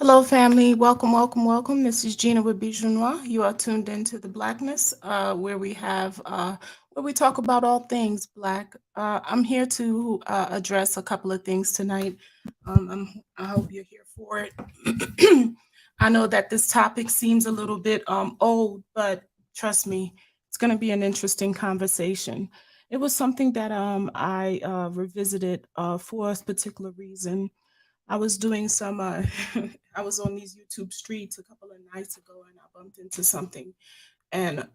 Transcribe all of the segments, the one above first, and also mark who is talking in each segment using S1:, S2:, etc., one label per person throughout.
S1: Hello, family. Welcome, welcome, welcome. This is Gina with Bijoux Noir. You are tuned into the Blackness, where we talk about all things Black. I'm here to address a couple of things tonight. I hope you're here for it. I know that this topic seems a little bit old, but trust me, it's going to be an interesting conversation. It was something that I revisited for a particular reason. I was doing some I was on these YouTube streets a couple of nights ago and I bumped into something and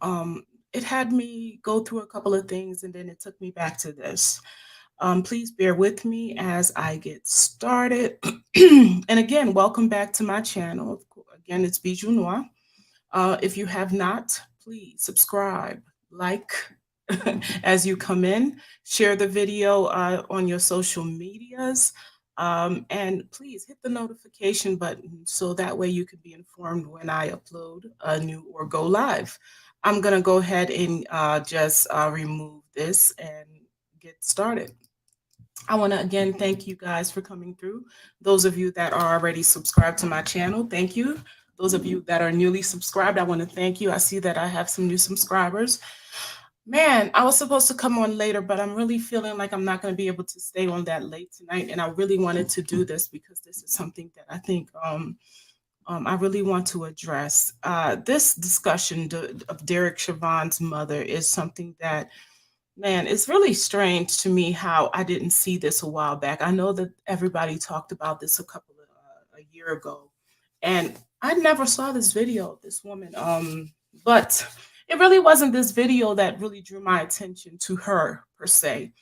S1: it had me go through a couple of things and then it took me back to this. Please bear with me as I get started. And again, welcome back to my channel. Again, it's Bijou Noir. If you have not, please subscribe, like as you come in, share the video on your social medias, and please hit the notification button so that way you can be informed when I upload a new or go live. I'm going to go ahead and just remove this and get started. I want to again thank you guys for coming through. Those of you that are already subscribed to my channel, thank you. Those of you that are newly subscribed, I want to thank you. I see that I have some new subscribers. Man, I was supposed to come on later, but I'm really feeling like I'm not going to be able to stay on that late tonight. And I really wanted to do this because this is something that I think I really want to address. This discussion of Derek Chauvin's mother is something that, man, it's really strange to me how I didn't see this a while back. I know that everybody talked about this a year ago, and I never saw this video of this woman. But it really wasn't this video that really drew my attention to her per se.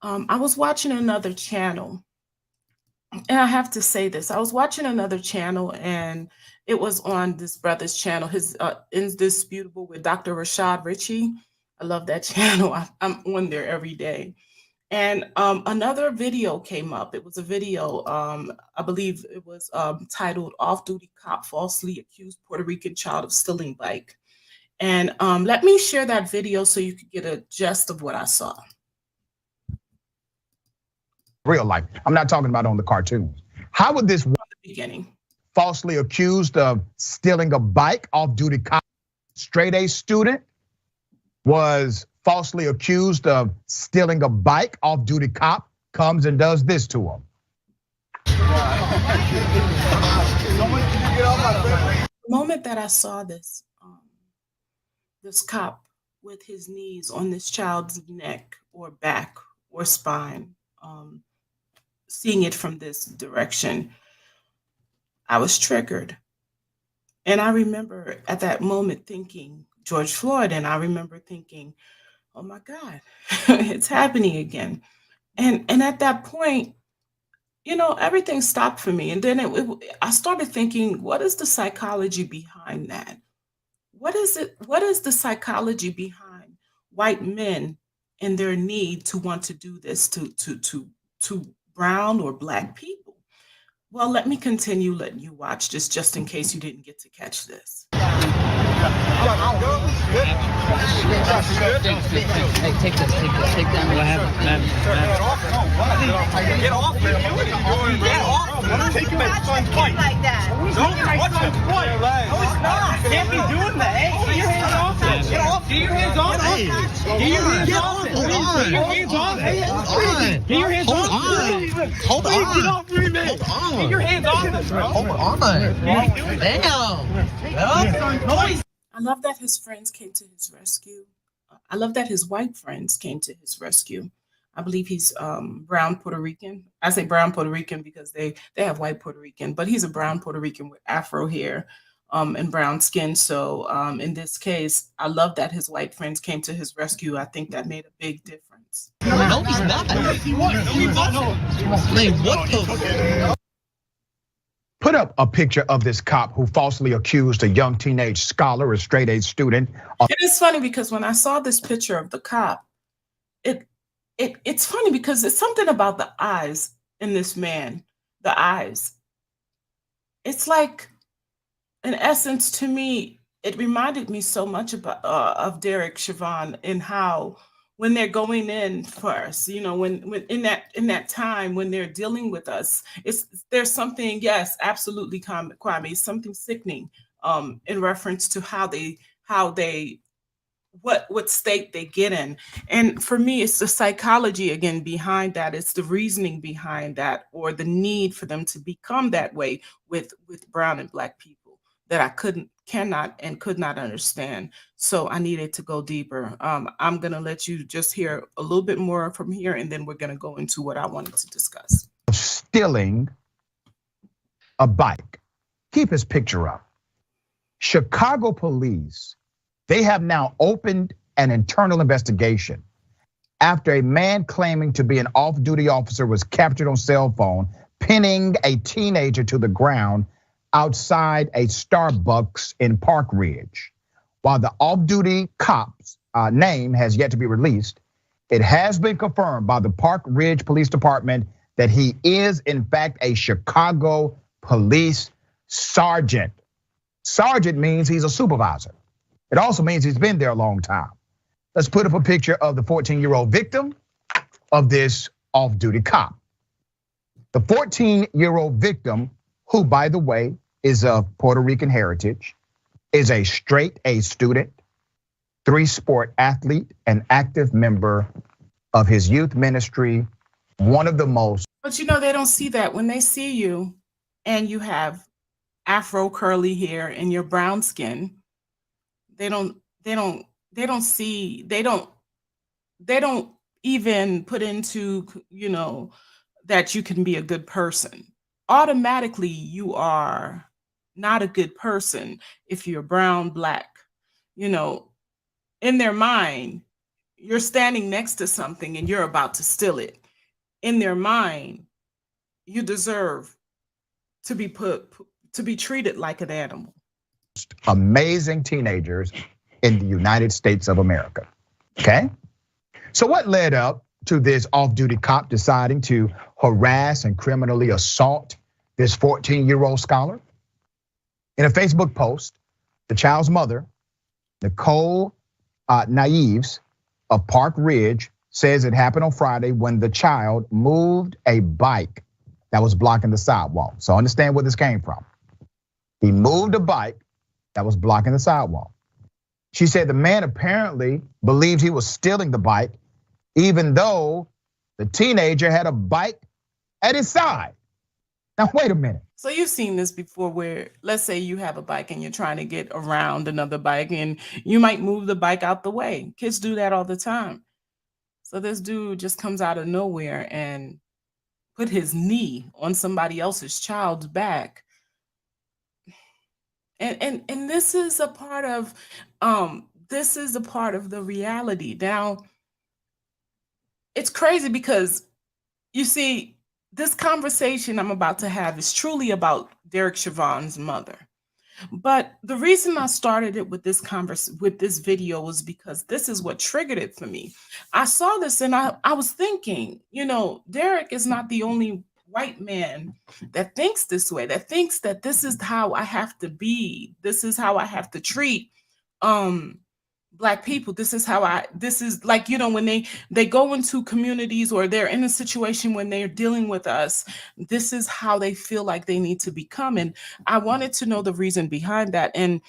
S1: I was watching another channel, and I have to say this: I was watching another channel, and it was on this brother's channel, his Indisputable with Dr. Rashad Ritchie. I love that channel. I'm on there every day. And another video came up. It was a video, I believe it was titled Off Duty Cop Falsely Accused Puerto Rican Child of Stealing Bike. And let me share that video so you could get a gist of what I saw.
S2: Real life. I'm not talking about on the cartoons. How would this
S1: From the beginning.
S2: Falsely accused of stealing a bike, off-duty cop, straight A student, was falsely accused of stealing a bike, off-duty cop comes and does this to him.
S1: The moment that I saw this, this cop with his knees on this child's neck or back or spine, seeing it from this direction, I was triggered. And I remember at that moment thinking George Floyd, and I remember thinking, oh my God, it's happening again. And at that point, everything stopped for me. And then I started thinking, what is the psychology behind that? What is it? What is the psychology behind white men and their need to want to do this to brown or black people? Well, let me continue letting you watch this just in case you didn't get to catch this.
S3: Hey, take this, take that. What happened?
S4: Get off me. Get off. Take my son's bike. Like that. Don't touch my bike. No, it's not. Can't be doing that. Hey, get your hands off it. Get off. Get your hands off it. Get your hands off it. Get your hands off it. Get your hands off it.
S3: Hold on.
S4: Get off me, man.
S3: Hold on.
S4: Get your hands off it, bro.
S3: Hold on. Damn.
S1: I love that his friends came to his rescue. I love that his white friends came to his rescue. I believe he's brown Puerto Rican. I say brown Puerto Rican because they have white Puerto Rican, but he's a brown Puerto Rican with Afro hair and brown skin. So in this case, I love that his white friends came to his rescue. I think that made a big difference.
S3: No, he's not. Man, what the?
S2: Put up a picture of this cop who falsely accused a young teenage scholar, a straight A student.
S1: It is funny because when I saw this picture of the cop, it's funny because it's something about the eyes in this man, the eyes. It's like, in essence, to me, it reminded me so much about of Derek Chauvin and how when they're going in first, when in that time when they're dealing with us, there's something, yes, absolutely, Kwame, something sickening in reference to how they what state they get in. And for me, it's the psychology again behind that. It's the reasoning behind that, or the need for them to become that way with brown and black people, that I cannot and could not understand. So I needed to go deeper. I'm gonna let you just hear a little bit more from here, and then we're gonna go into what I wanted to discuss.
S2: Stealing a bike. Keep his picture up. Chicago police, they have now opened an internal investigation after a man claiming to be an off-duty officer was captured on cell phone pinning a teenager to the ground outside a Starbucks in Park Ridge. While the off-duty cop's name has yet to be released, it has been confirmed by the Park Ridge Police Department that he is in fact a Chicago police sergeant. Sergeant means he's a supervisor. It also means he's been there a long time. Let's put up a picture of the 14-year-old victim of this off-duty cop. The 14-year-old victim, who by the way is of Puerto Rican heritage, is a straight A student, 3-sport athlete, and active member of his youth ministry, one of the most.
S1: But they don't see that. When they see you and you have afro curly hair and your brown skin, they don't even put into, that you can be a good person. Automatically, you are not a good person if you're brown, black. In their mind, you're standing next to something and you're about to steal it. In their mind, you deserve to be treated like an animal.
S2: Amazing teenagers in the United States of America, okay? So what led up to this off-duty cop deciding to harass and criminally assault this 14-year-old scholar? In a Facebook post, the child's mother, Nicole Naives of Park Ridge, says it happened on Friday when the child moved a bike that was blocking the sidewalk. So understand where this came from. He moved a bike that was blocking the sidewalk. She said the man apparently believed he was stealing the bike, even though the teenager had a bike at his side. Now, wait a minute.
S1: So you've seen this before where, let's say you have a bike and you're trying to get around another bike and you might move the bike out the way. Kids do that all the time. So this dude just comes out of nowhere and put his knee on somebody else's child's back. And this is a part of the reality. Now, it's crazy because you see, this conversation I'm about to have is truly about Derek Chauvin's mother. But the reason I started it with this video was because this is what triggered it for me. I saw this and I was thinking, Derek is not the only white man that thinks this way, that thinks that this is how I have to be, this is how I have to treat Black people. This is like, when they go into communities or they're in a situation when they're dealing with us, this is how they feel like they need to become. And I wanted to know the reason behind that. And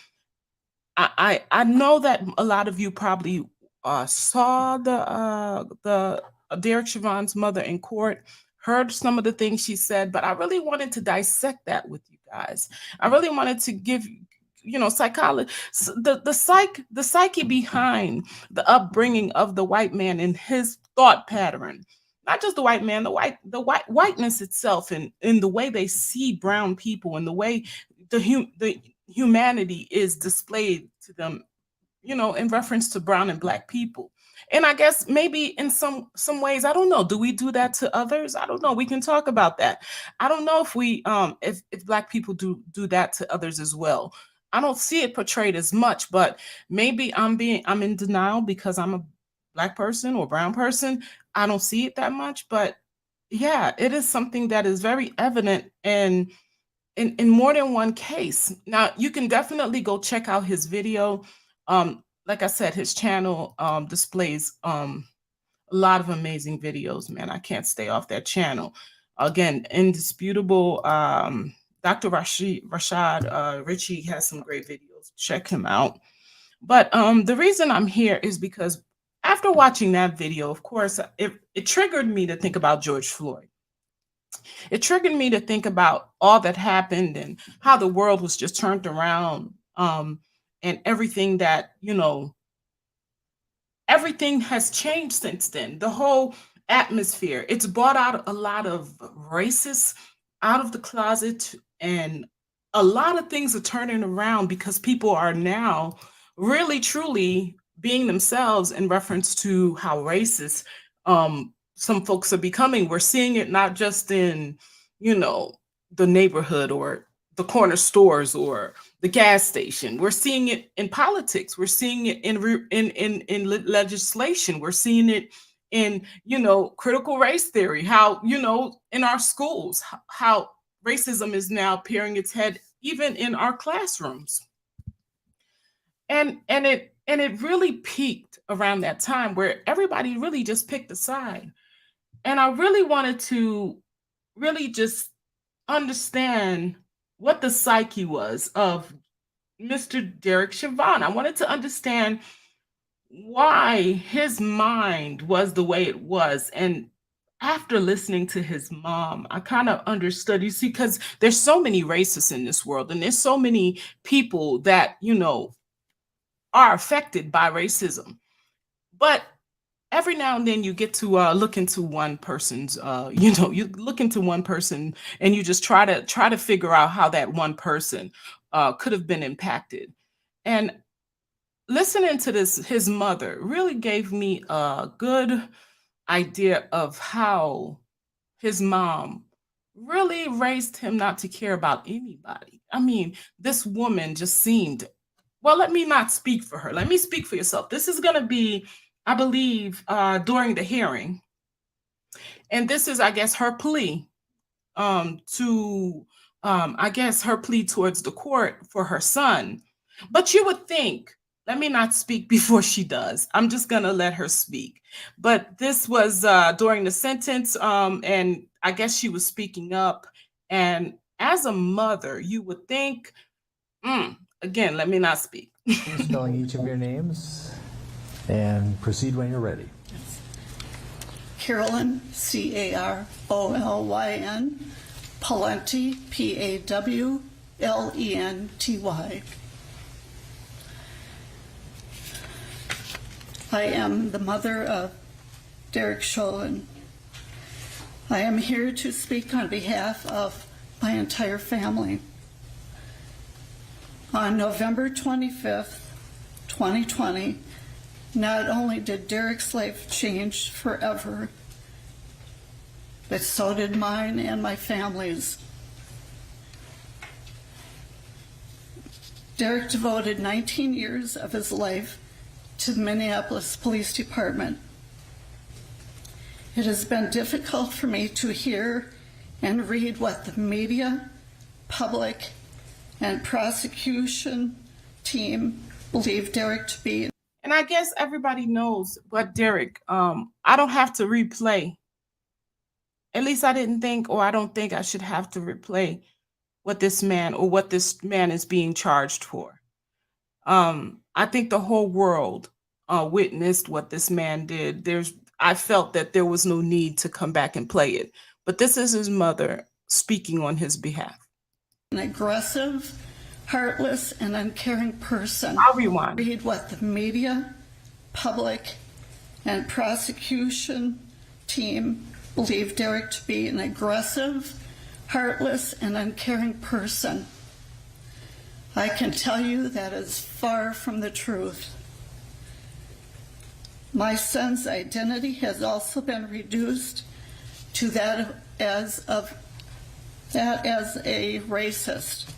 S1: I know that a lot of you probably saw the Derek Chauvin's mother in court, heard some of the things she said, but I really wanted to dissect that with you guys. I really wanted to give psychology, the psyche behind the upbringing of the white man and his thought pattern. Not just the white man, the whiteness itself, and in the way they see brown people and the way the humanity is displayed to them, in reference to brown and Black people. And I guess maybe in some ways, I don't know, do we do that to others? I don't know. We can talk about that. I don't know if we if Black people do that to others as well. I don't see it portrayed as much, but maybe I'm in denial because I'm a Black person or brown person. I don't see it that much, but yeah, it is something that is very evident in more than one case. Now, you can definitely go check out his video. Like I said, his channel displays a lot of amazing videos, man. I can't stay off that channel. Again, indisputable. Dr. Rashad Ritchie has some great videos. Check him out. But the reason I'm here is because after watching that video, of course, it triggered me to think about George Floyd. It triggered me to think about all that happened and how the world was just turned around, and everything that, everything has changed since then. The whole atmosphere, it's brought out a lot of racists out of the closet, and a lot of things are turning around because people are now really truly being themselves in reference to how racist some folks are becoming. We're seeing it not just in, the neighborhood or the corner stores or the gas station. We're seeing it in politics. We're seeing it in legislation. We're seeing it in, critical race theory, how, in our schools, how racism is now peering its head even in our classrooms. And it really peaked around that time where everybody really just picked a side. And I really wanted to really just understand what the psyche was of Mr. Derek Chauvin. I wanted to understand why his mind was the way it was. And after listening to his mom, I kind of understood, you see, because there's so many racists in this world, and there's so many people that, are affected by racism. But every now and then you get to look into one person's, you look into one person and you just try to figure out how that one person could have been impacted. And listening to this, his mother really gave me a good idea of how his mom really raised him not to care about anybody. I mean, this woman just seemed, well, let me not speak for her. Let me speak for yourself. This is going to be, I believe, during the hearing. And this is, I guess, her plea I guess, her plea towards the court for her son. But you would think, let me not speak before she does. I'm just going to let her speak. But this was during the sentence, and I guess she was speaking up. And as a mother, you would think, again, let me not speak.
S5: Spelling each of your names and proceed when you're ready.
S6: Carolyn, Carolyn, Pawlenty, Pawlenty. I am the mother of Derek Chauvin. I am here to speak on behalf of my entire family. On November 25th, 2020, not only did Derek's life change forever, but so did mine and my family's. Derek devoted 19 years of his life to the Minneapolis Police Department. It has been difficult for me to hear and read what the media, public, and prosecution team believe Derek to be.
S1: And I guess everybody knows what Derek, I don't have to replay. At least I didn't think, or I don't think I should have to replay what this man is being charged for. I think the whole world witnessed what this man did. I felt that there was no need to come back and play it. But this is his mother speaking on his behalf.
S6: An aggressive, heartless, and uncaring person.
S1: I'll rewind.
S6: Read what the media, public, and prosecution team believe Derek to be: an aggressive, heartless, and uncaring person. I can tell you that is far from the truth. My son's identity has also been reduced to that as a racist.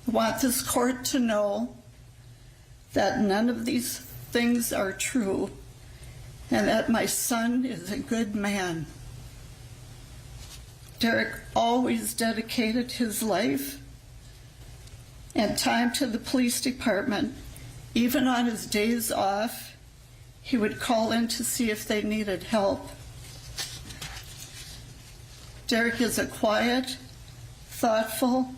S6: I want this court to know that none of these things are true, and that my son is a good man. Derek always dedicated his life and time to the police department Even on his days off, he would call in to see if they needed help. Derek is a quiet, thoughtful,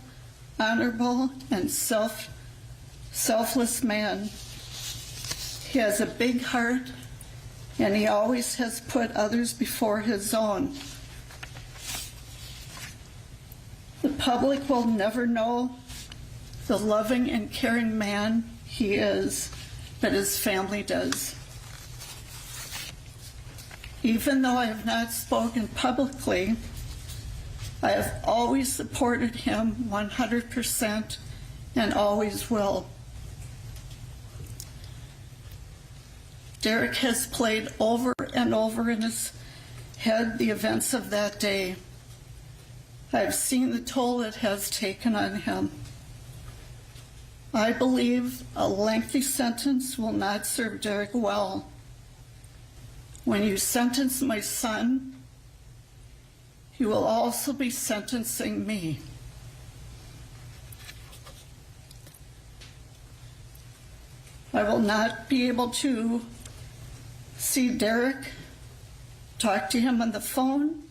S6: honorable, and selfless man. He has a big heart, and he always has put others before his own. The public will never know the loving and caring man he is, but his family does. Even though I have not spoken publicly, I have always supported him 100% and always will. Derek has played over and over in his head the events of that day. I've seen the toll it has taken on him. I believe a lengthy sentence will not serve Derek well. When you sentence my son, you will also be sentencing me. I will not be able to see Derek, talk to him on the phone,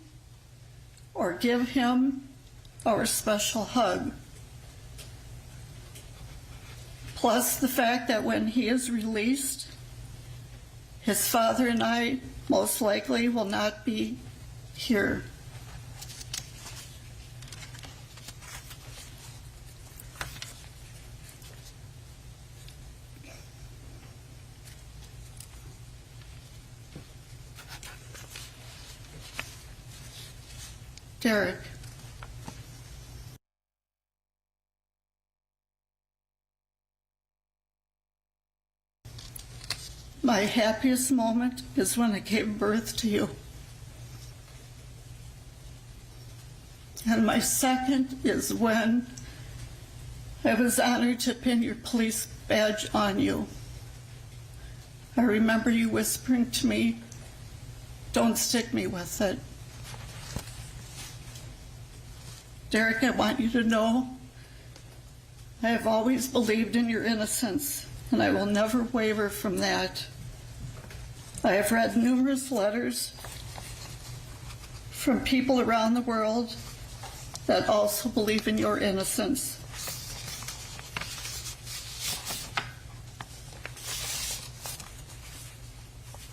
S6: or give him our special hug. Plus the fact that when he is released, his father and I most likely will not be here. Derek. My happiest moment is when I gave birth to you. And my second is when I was honored to pin your police badge on you. I remember you whispering to me, "Don't stick me with it." Derek, I want you to know I have always believed in your innocence, and I will never waver from that. I have read numerous letters from people around the world that also believe in your innocence.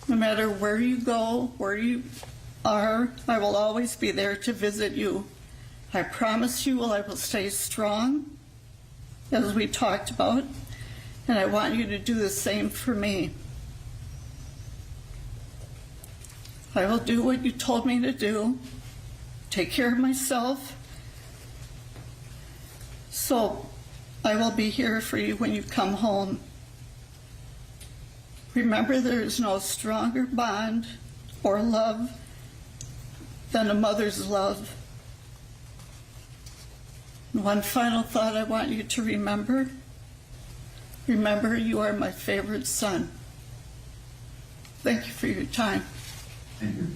S6: No matter where you go, where you are, I will always be there to visit you. I promise you I will stay strong, as we talked about, and I want you to do the same for me. I will do what you told me to do, take care of myself, so I will be here for you when you come home. Remember, there is no stronger bond or love than a mother's love. And one final thought I want you to remember. Remember, you are my favorite son. Thank you for your time.
S7: Thank you.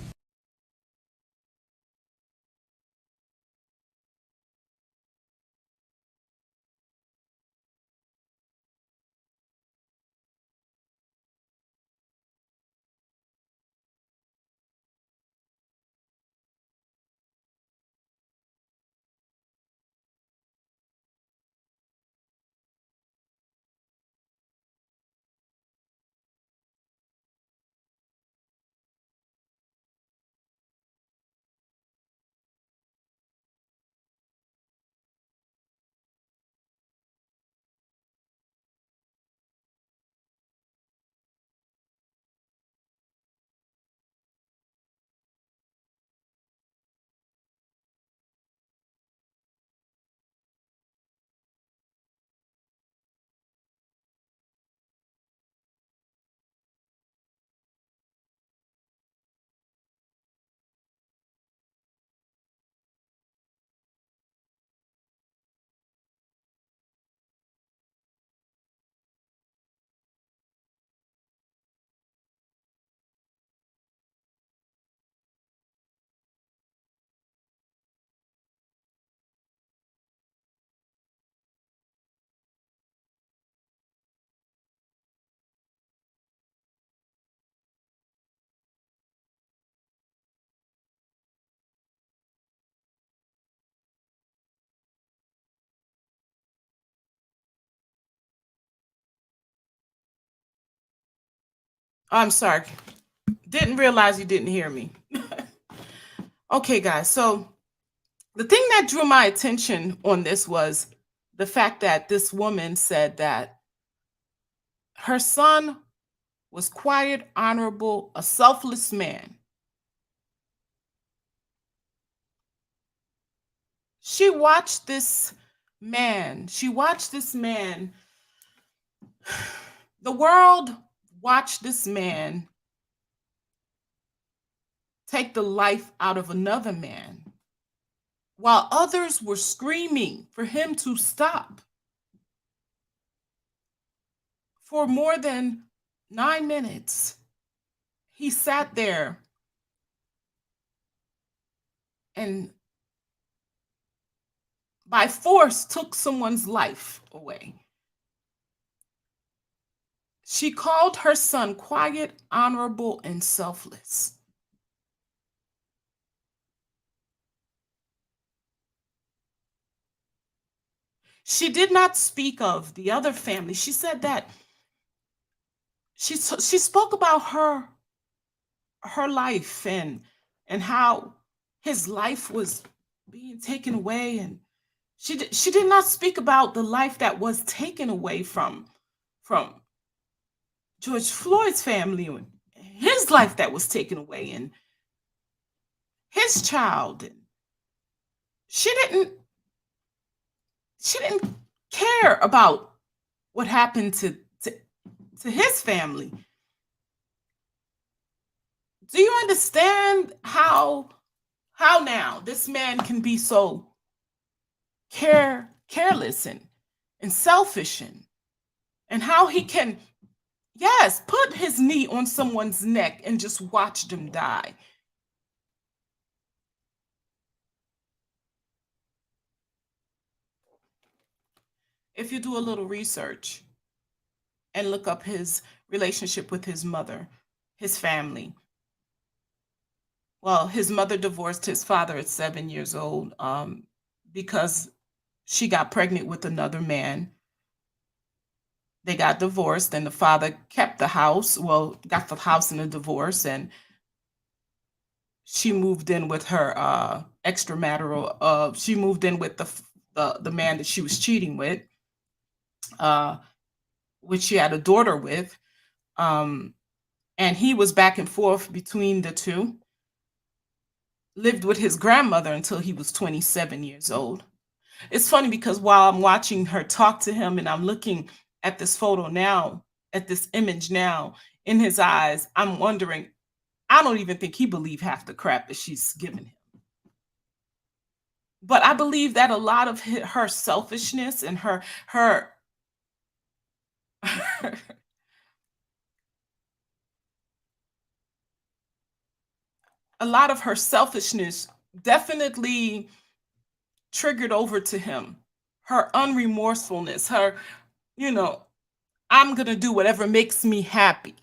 S1: I'm sorry. Didn't realize you didn't hear me. Okay, guys. So the thing that drew my attention on this was the fact that this woman said that her son was quiet, honorable, a selfless man. She watched this she watched this man, the world watched this man take the life out of another man while others were screaming for him to stop. For more than 9 minutes, he sat there and by force took someone's life away. She called her son quiet, honorable, and selfless. She did not speak of the other family. She said that she spoke about her life and how his life was being taken away, and she did not speak about the life that was taken away from George Floyd's family and his life that was taken away and his child. And she didn't care about what happened to his family. Do you understand how now this man can be so careless and selfish and how he can, yes, put his knee on someone's neck and just watch them die? If you do a little research and look up his relationship with his mother, his family. Well, his mother divorced his father at 7 years old because she got pregnant with another man. They got divorced, and the father kept the house. Well, got the house in a divorce, and she moved in with her extramarital. She moved in with the man that she was cheating with, which she had a daughter with. And he was back and forth between the two. Lived with his grandmother until he was 27 years old. It's funny because while I'm watching her talk to him and I'm looking at this photo now, at this image now, in his eyes, I'm wondering, I don't even think he believed half the crap that she's giving him. But I believe that a lot of her selfishness and her a lot of her selfishness definitely triggered over to him. Her unremorsefulness, her, I'm going to do whatever makes me happy.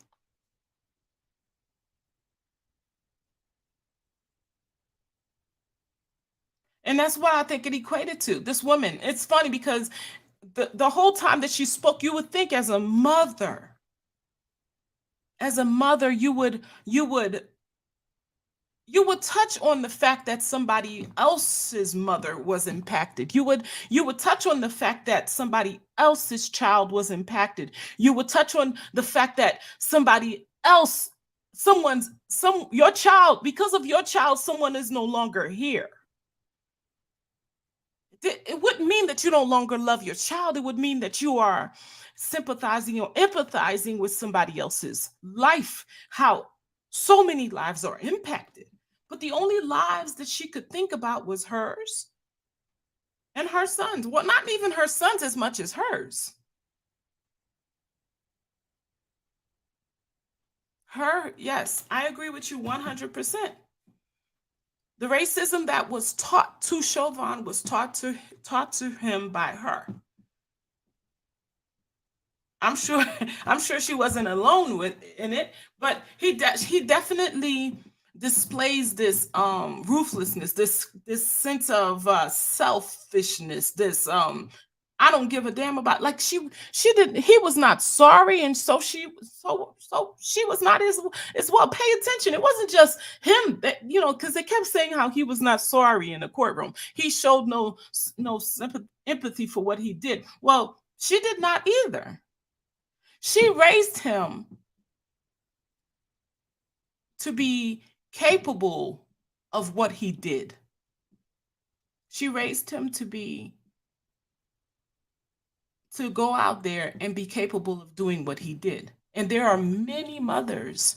S1: And that's what I think it equated to. This woman, it's funny because the whole time that she spoke, you would think as a mother, you would touch on the fact that somebody else's mother was impacted. You would touch on the fact that somebody else's child was impacted. You would touch on the fact that your child, because of your child, someone is no longer here. It wouldn't mean that you no longer love your child. It would mean that you are sympathizing or empathizing with somebody else's life, how so many lives are impacted. But the only lives that she could think about was hers and her sons. Well, not even her sons as much as hers. Yes, I agree with you 100%. The racism that was taught to Chauvin was taught to him by her. I'm sure she wasn't alone in it, but he definitely displays this ruthlessness, this sense of selfishness, this I don't give a damn about, like, she didn't, he was not sorry, and so she was not as well. Pay attention. It wasn't just him that, because they kept saying how he was not sorry in the courtroom. He showed no sympathy, empathy for what he did. Well, she did not either. She raised him to be capable of what he did. She raised him to go out there and be capable of doing what he did. And there are many mothers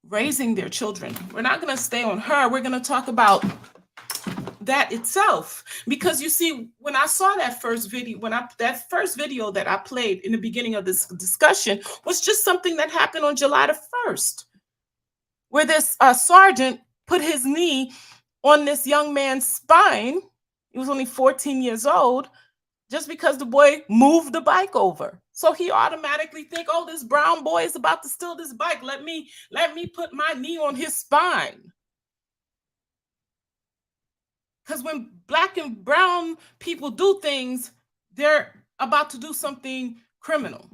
S1: raising their children. We're not going to stay on her. We're going to talk about that itself. Because you see, when I saw that first video, that first video that I played in the beginning of this discussion was just something that happened on July the 1st, where this sergeant put his knee on this young man's spine. He was only 14 years old, just because the boy moved the bike over. So he automatically think, oh, this brown boy is about to steal this bike. Let me put my knee on his spine. Because when black and brown people do things, they're about to do something criminal.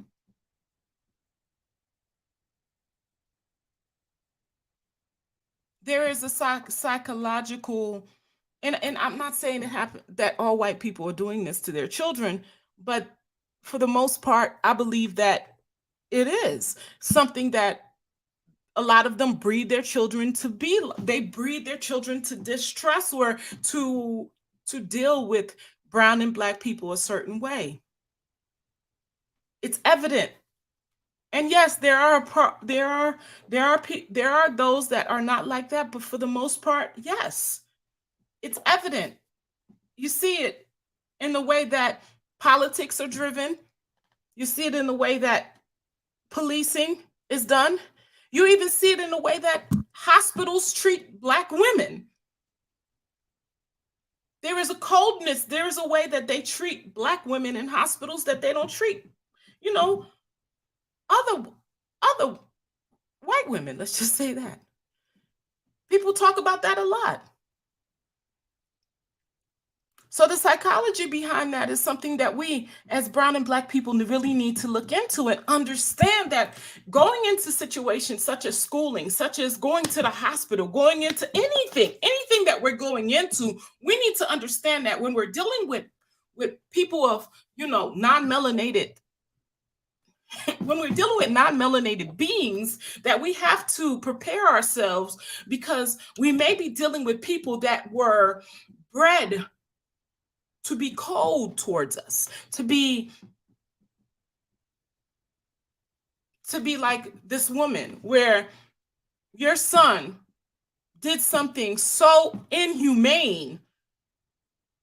S1: There is a psychological, and I'm not saying it happened that all white people are doing this to their children, but for the most part, I believe that it is something that a lot of them breed their children to be. They breed their children to distrust or to deal with brown and black people a certain way. It's evident. And yes, there are those that are not like that, but for the most part, yes, it's evident. You see it in the way that politics are driven. You see it in the way that policing is done. You even see it in the way that hospitals treat black women. There is a coldness. There is a way that they treat black women in hospitals that they don't treat, other white women. Let's just say that. People talk about that a lot. So the psychology behind that is something that we as brown and black people really need to look into and understand that going into situations such as schooling, such as going to the hospital, going into anything that we're going into, we need to understand that when we're dealing with people of, non-melanated, when we're dealing with non-melanated beings, that we have to prepare ourselves, because we may be dealing with people that were bred to be cold towards us, to be like this woman, where your son did something so inhumane,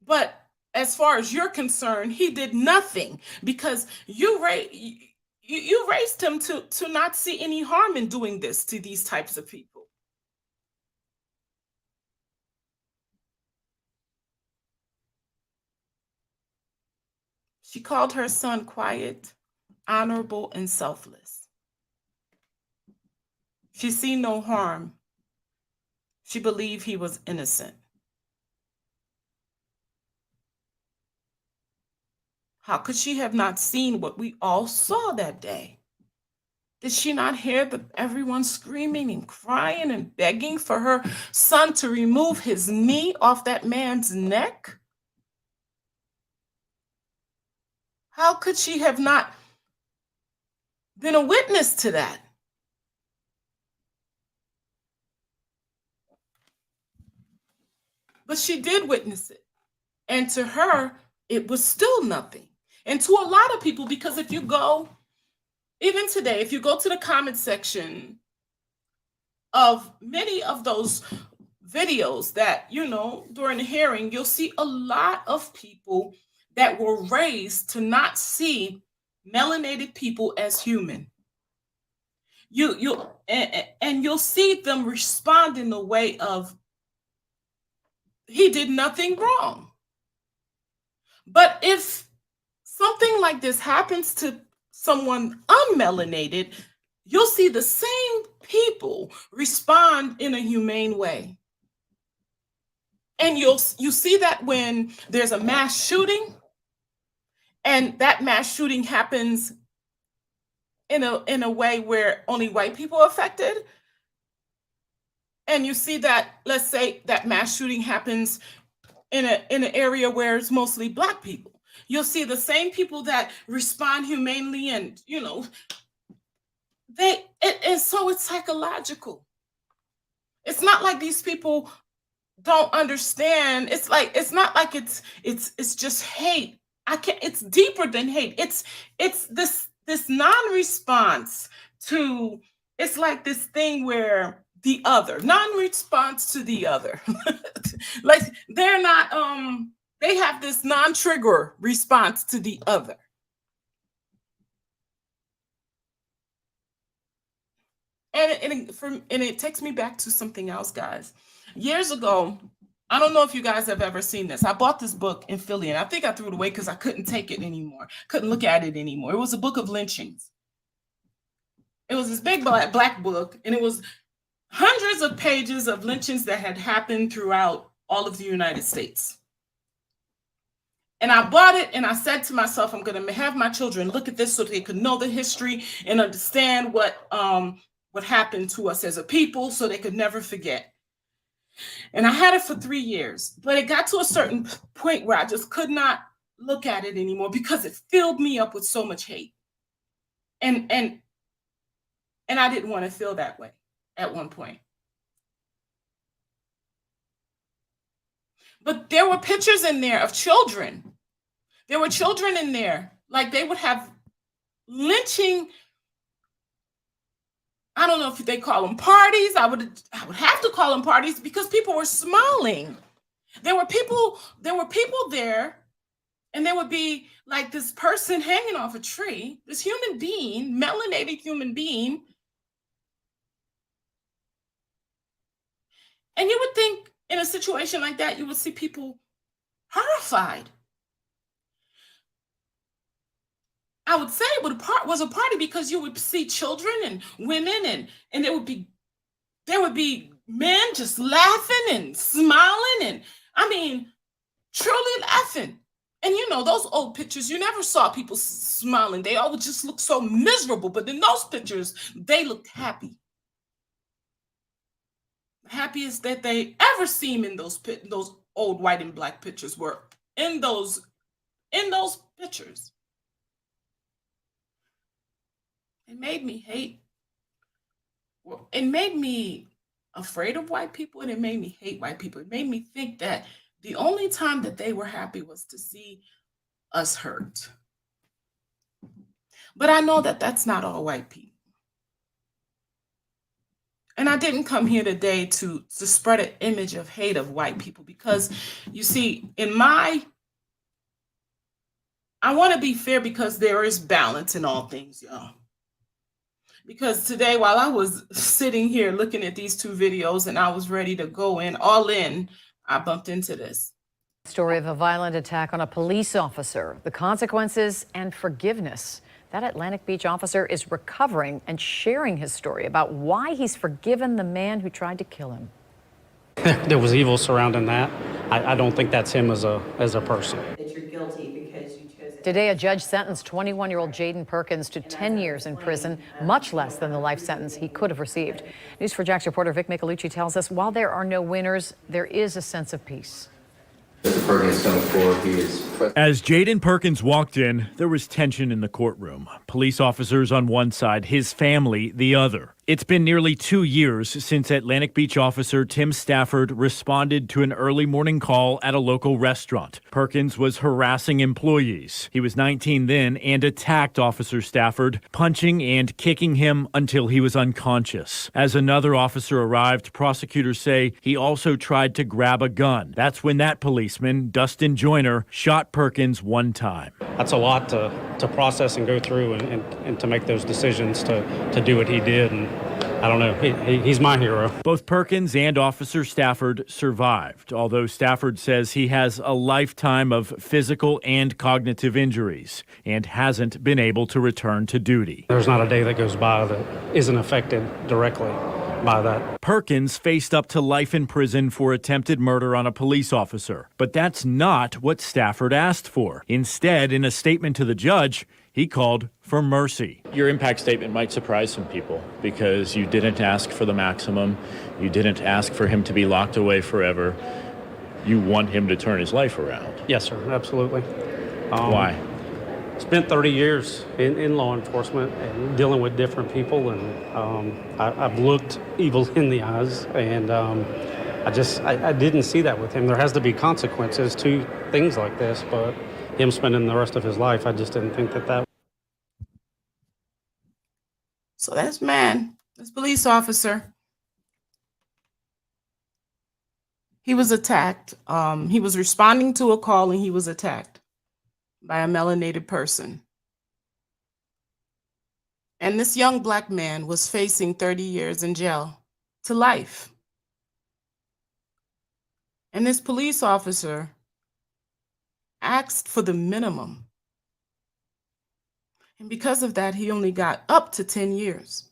S1: but as far as you're concerned, he did nothing, because you raised him to not see any harm in doing this to these types of people. She called her son quiet, honorable, and selfless. She seen no harm. She believed he was innocent. How could she have not seen what we all saw that day? Did she not hear everyone screaming and crying and begging for her son to remove his knee off that man's neck? How could she have not been a witness to that? But she did witness it. And to her, it was still nothing. And to a lot of people, because if you go, even today, if you go to the comment section of many of those videos that, during the hearing, you'll see a lot of people that were raised to not see melanated people as human. You'll see them respond in the way of, he did nothing wrong. But if something like this happens to someone unmelanated, you'll see the same people respond in a humane way. And you see that when there's a mass shooting, and that mass shooting happens in a way where only white people are affected, and you see that, let's say that mass shooting happens in an area where it's mostly Black people, you'll see the same people that respond humanely, and so it's psychological. It's not like these people don't understand. It's not like it's just hate. It's deeper than hate. It's this non-response to, it's like this thing where the other, non-response to the other. Like they're not they have this non-trigger response to the other. And it takes me back to something else, guys. Years ago, I don't know if you guys have ever seen this. I bought this book in Philly, and I think I threw it away because I couldn't take it anymore. Couldn't look at it anymore. It was a book of lynchings. It was this big black book, and it was hundreds of pages of lynchings that had happened throughout all of the United States. And I bought it, and I said to myself, I'm going to have my children look at this so they could know the history and understand what happened to us as a people, so they could never forget. And I had it for 3 years, but it got to a certain point where I just could not look at it anymore because it filled me up with so much hate. And I didn't want to feel that way at one point. But there were pictures in there of children. There were children in there, like they would have lynching. I don't know if they call them parties. I would have to call them parties because people were smiling. There were people there, and there would be like this person hanging off a tree, this human being, melanated human being. And you would think in a situation like that, you would see people horrified. I would say it was a party because you would see children and women, and there would be men just laughing and smiling, and I mean, truly laughing. And those old pictures, you never saw people smiling. They always just look so miserable. But in those pictures, they looked happy. The happiest that they ever seem in those old white and black pictures were in those pictures. It made me hate. It made me afraid of white people, and it made me hate white people. It made me think that the only time that they were happy was to see us hurt. But I know that that's not all white people. And I didn't come here today to spread an image of hate of white people, because you see, I want to be fair because there is balance in all things, y'all. Because today, while I was sitting here looking at these two videos and I was ready to go all in, I bumped into this.
S7: Story of a violent attack on a police officer, the consequences and forgiveness. That Atlantic Beach officer is recovering and sharing his story about why he's forgiven the man who tried to kill him.
S8: There was evil surrounding that. I don't think that's him as a person.
S9: That you're guilty because you chose it.
S7: Today, a judge sentenced 21-year-old Jaden Perkins to 10 years in prison, much less than the life sentence he could have received. News4Jax reporter Vic Michelucci tells us while there are no winners, there is a sense of peace.
S10: As Jaden Perkins walked in, there was tension in the courtroom. Police officers on one side, his family the other. It's been nearly 2 years since Atlantic Beach officer Tim Stafford responded to an early morning call at a local restaurant. Perkins was harassing employees. He was 19 then and attacked Officer Stafford, punching and kicking him until he was unconscious. As another officer arrived, prosecutors say he also tried to grab a gun. That's when that policeman, Dustin Joyner, shot Perkins one time.
S8: That's a lot to process and go through and to make those decisions to do what he did. And I don't know, he's my hero.
S10: Both Perkins and Officer Stafford survived, although Stafford says he has a lifetime of physical and cognitive injuries and hasn't been able to return to duty.
S8: There's not a day that goes by that isn't affected directly by that.
S10: Perkins faced up to life in prison for attempted murder on a police officer. But that's not what Stafford asked for. Instead, in a statement to the judge, he called for mercy. Your impact statement might surprise some people because you didn't ask for the maximum. You didn't ask for him to be locked away forever. You want him to turn his life around.
S8: Yes, sir, absolutely.
S10: Why?
S8: Spent 30 years in law enforcement and dealing with different people, and I've looked evil in the eyes, and I didn't see that with him. There has to be consequences to things like this, but him spending the rest of his life, I just didn't think that.
S1: So this police officer, he was attacked. He was responding to a call and he was attacked by a melanated person. And this young Black man was facing 30 years in jail to life. And this police officer asked for the minimum. And because of that, he only got up to 10 years.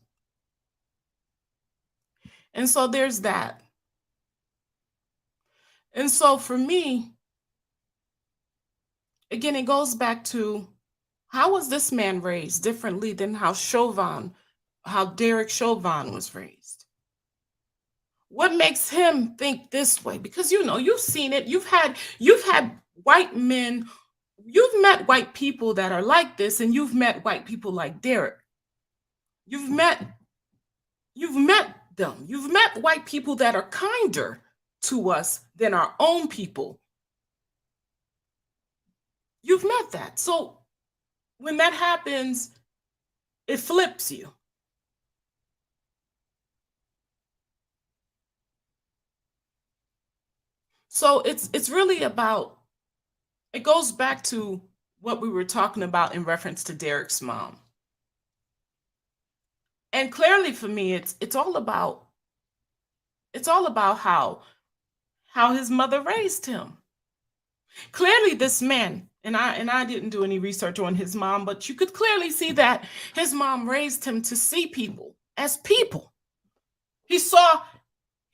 S1: And so there's that. And so for me, again, it goes back to how was this man raised differently than how Derek Chauvin was raised? What makes him think this way? Because you've seen it. You've had white men, you've met white people that are like this, and you've met white people like Derek. You've met them. You've met white people that are kinder to us than our own people. You've met that. So when that happens, it flips you. So it's really about, it goes back to what we were talking about in reference to Derek's mom. And clearly for me, it's all about how his mother raised him. Clearly this man, and I didn't do any research on his mom, but you could clearly see that his mom raised him to see people as people.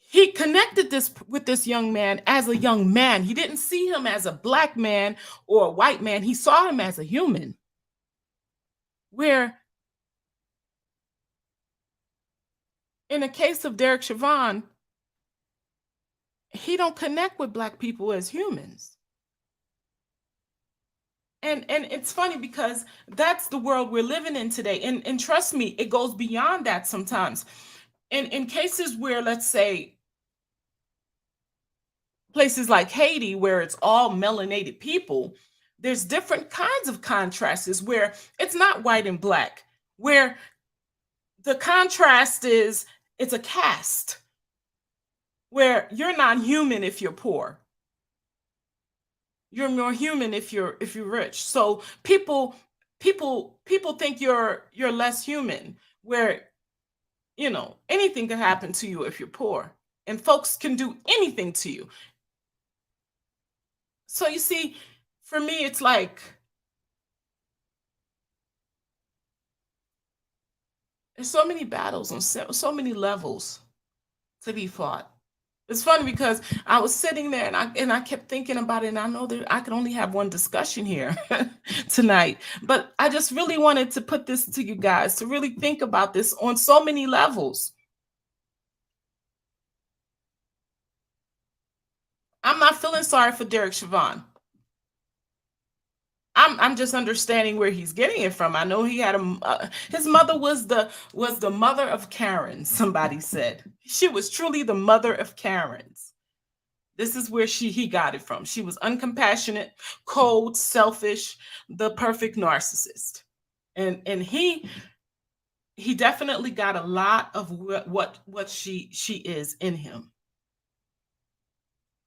S1: He connected with this young man as a young man. He didn't see him as a Black man or a white man. He saw him as a human. Where in the case of Derek Chauvin, he don't connect with Black people as humans. And it's funny because that's the world we're living in today. And trust me, it goes beyond that sometimes. In cases where, let's say, places like Haiti, where it's all melanated people, there's different kinds of contrasts where it's not white and Black, where the contrast is it's a caste, where you're not human if you're poor. You're more human if you're rich. So people think you're less human, where anything can happen to you if you're poor, and folks can do anything to you. So you see, for me, it's like there's so many battles on so many levels to be fought. It's funny because I was sitting there and I kept thinking about it, and I know that I could only have one discussion here tonight, but I just really wanted to put this to you guys to really think about this on so many levels. I'm not feeling sorry for Derek Chauvin. I'm just understanding where he's getting it from. I know he had his mother was the mother of Karens. Somebody said she was truly the mother of Karens. This is where he got it from. She was uncompassionate, cold, selfish, the perfect narcissist, and he definitely got a lot of what she is in him.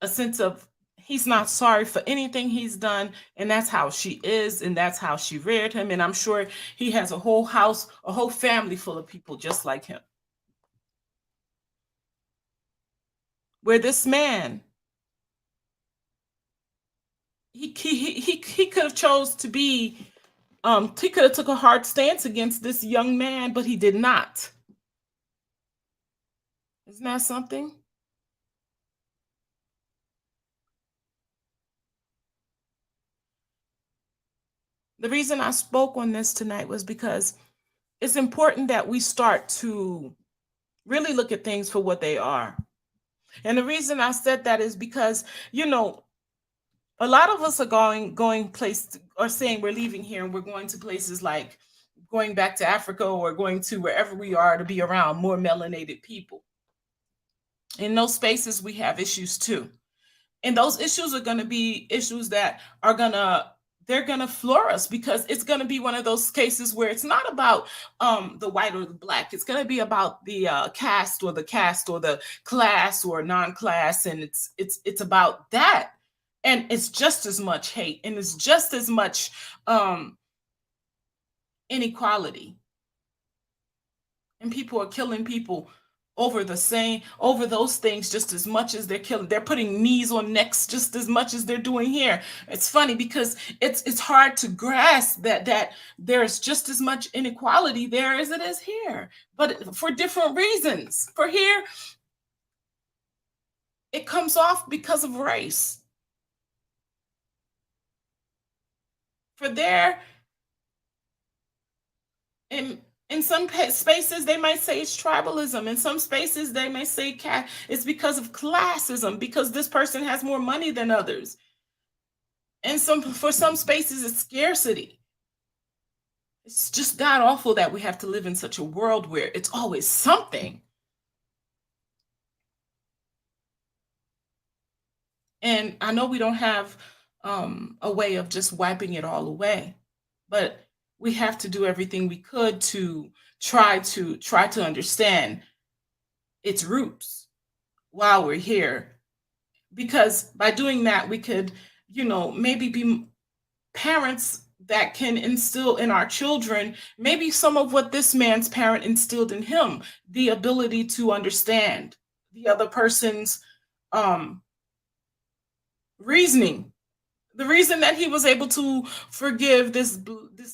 S1: A sense of he's not sorry for anything he's done, and that's how she is, and that's how she reared him. And I'm sure he has a whole house, a whole family full of people just like him. Where this man, he could have chose to be, he could have took a hard stance against this young man, but he did not. Isn't that something? The reason I spoke on this tonight was because it's important that we start to really look at things for what they are. And the reason I said that is because, you know, a lot of us are going place or saying we're leaving here and we're going to places like going back to Africa or going to wherever we are to be around more melanated people. In those spaces, we have issues too. And those issues are going to be issues that are they're going to floor us, because it's going to be one of those cases where it's not about the white or the black. It's going to be about the caste or the class or non-class, and it's about that. And it's just as much hate, and it's just as much inequality. And people are killing people over those things just as much as they're putting knees on necks just as much as they're doing here. It's funny because it's hard to grasp that there's just as much inequality there as it is here, but for different reasons. For here, it comes off because of race. For there, in some spaces, they might say it's tribalism. In some spaces, they may say it's because of classism, because this person has more money than others. And for some spaces, it's scarcity. It's just god awful that we have to live in such a world where it's always something. And I know we don't have a way of just wiping it all away, but we have to do everything we could to try to understand its roots while we're here. Because by doing that, we could, maybe be parents that can instill in our children maybe some of what this man's parent instilled in him, the ability to understand the other person's reasoning. The reason that he was able to forgive this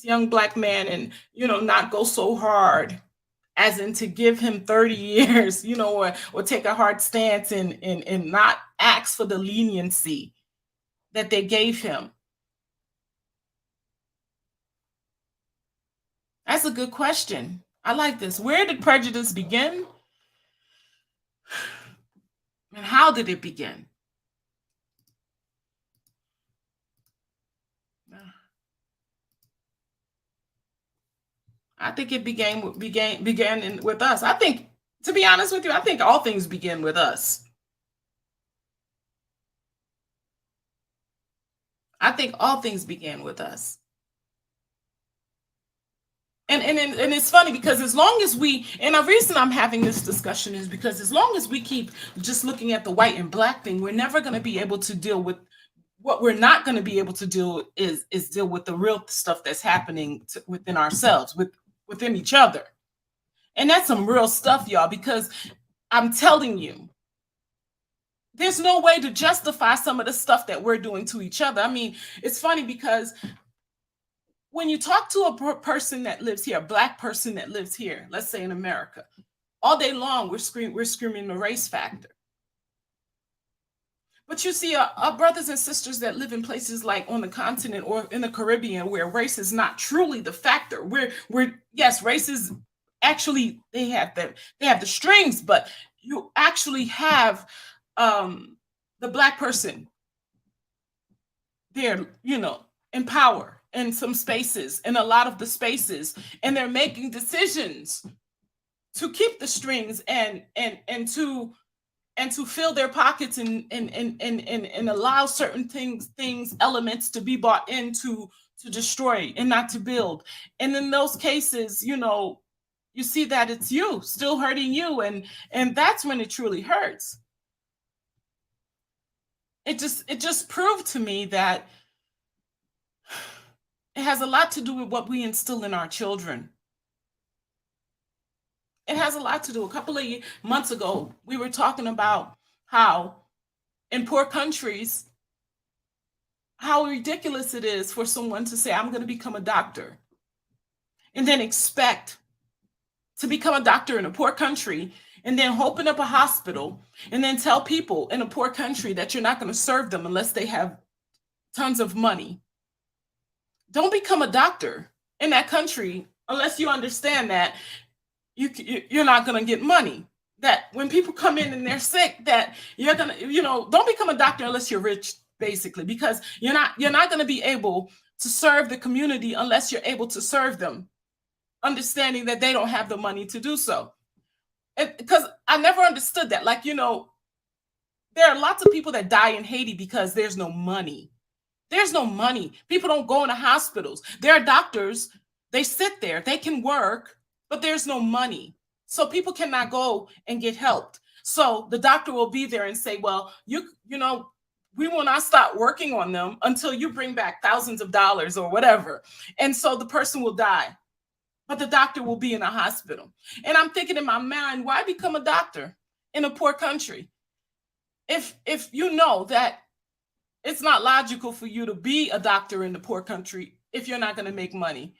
S1: young black man and, not go so hard, as in to give him 30 years, or take a hard stance and not ask for the leniency that they gave him. That's a good question. I like this. Where did prejudice begin? And how did it begin? I think it began with us. I think, to be honest with you, I think all things begin with us. I think all things began with us. And it's funny because as long as and the reason I'm having this discussion is because as long as we keep just looking at the white and black thing, we're never going to be able to deal with what we're not going to be able to do is deal with the real stuff that's happening within ourselves, within each other. And that's some real stuff, y'all, because I'm telling you, there's no way to justify some of the stuff that we're doing to each other. I mean, it's funny because when you talk to a person that lives here, a black person that lives here, let's say in America, all day long, we're screaming the race factor. But you see our brothers and sisters that live in places like on the continent or in the Caribbean where race is not truly the factor. Yes, race is actually, they have the strings, but you actually have the black person there, in power in some spaces, in a lot of the spaces, and they're making decisions to keep the strings and to fill their pockets and allow certain elements to be bought in to destroy and not to build. And in those cases, you see that it's you still hurting you, and that's when it truly hurts. It just proved to me that it has a lot to do with what we instill in our children. It has a lot to do. A couple of months ago, we were talking about how in poor countries, how ridiculous it is for someone to say, I'm going to become a doctor, and then expect to become a doctor in a poor country and then open up a hospital and then tell people in a poor country that you're not going to serve them unless they have tons of money. Don't become a doctor in that country unless you understand that you're not going to get money. That when people come in and they're sick, that you're going to, don't become a doctor unless you're rich, basically, because you're not going to be able to serve the community unless you're able to serve them, understanding that they don't have the money to do so. Because I never understood that. Like, there are lots of people that die in Haiti because there's no money. There's no money. People don't go into hospitals. There are doctors, they sit there, they can work, but there's no money. So people cannot go and get helped. So the doctor will be there and say, well, we will not start working on them until you bring back thousands of dollars or whatever. And so the person will die, but the doctor will be in a hospital. And I'm thinking in my mind, why become a doctor in a poor country? If you know that it's not logical for you to be a doctor in the poor country if you're not going to make money.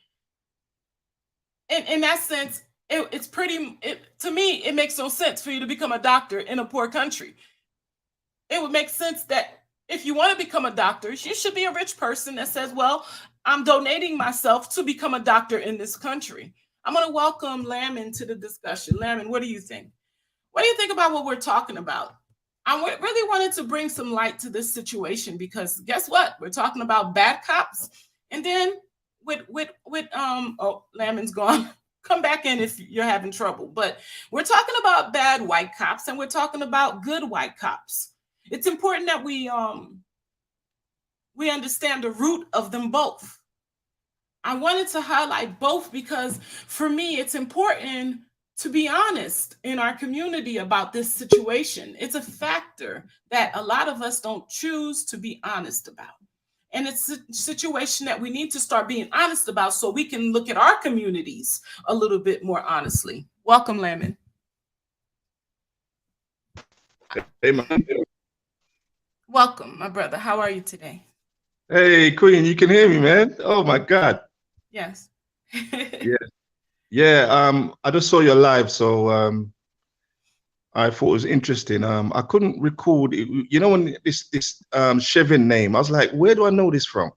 S1: In that sense, to me, it makes no sense for you to become a doctor in a poor country. It would make sense that if you want to become a doctor, you should be a rich person that says, well, I'm donating myself to become a doctor in this country. I'm going to welcome Lamin to the discussion. Lamin, what do you think? What do you think about what we're talking about? I really wanted to bring some light to this situation because guess what? We're talking about bad cops. And then Lamin's gone. Come back in if you're having trouble. But we're talking about bad white cops and we're talking about good white cops. It's important that we understand the root of them both. I wanted to highlight both because for me, it's important to be honest in our community about this situation. It's a factor that a lot of us don't choose to be honest about. And it's a situation that we need to start being honest about so we can look at our communities a little bit more honestly. Welcome, Lamin.
S11: Hey, man.
S1: Welcome, my brother. How are you today?
S11: Hey, Queen, you can hear me, man. Oh my God.
S1: Yes.
S11: Yeah. I just saw your live, so I thought it was interesting. I couldn't record it. When this Chauvin name, I was like, where do I know this from? I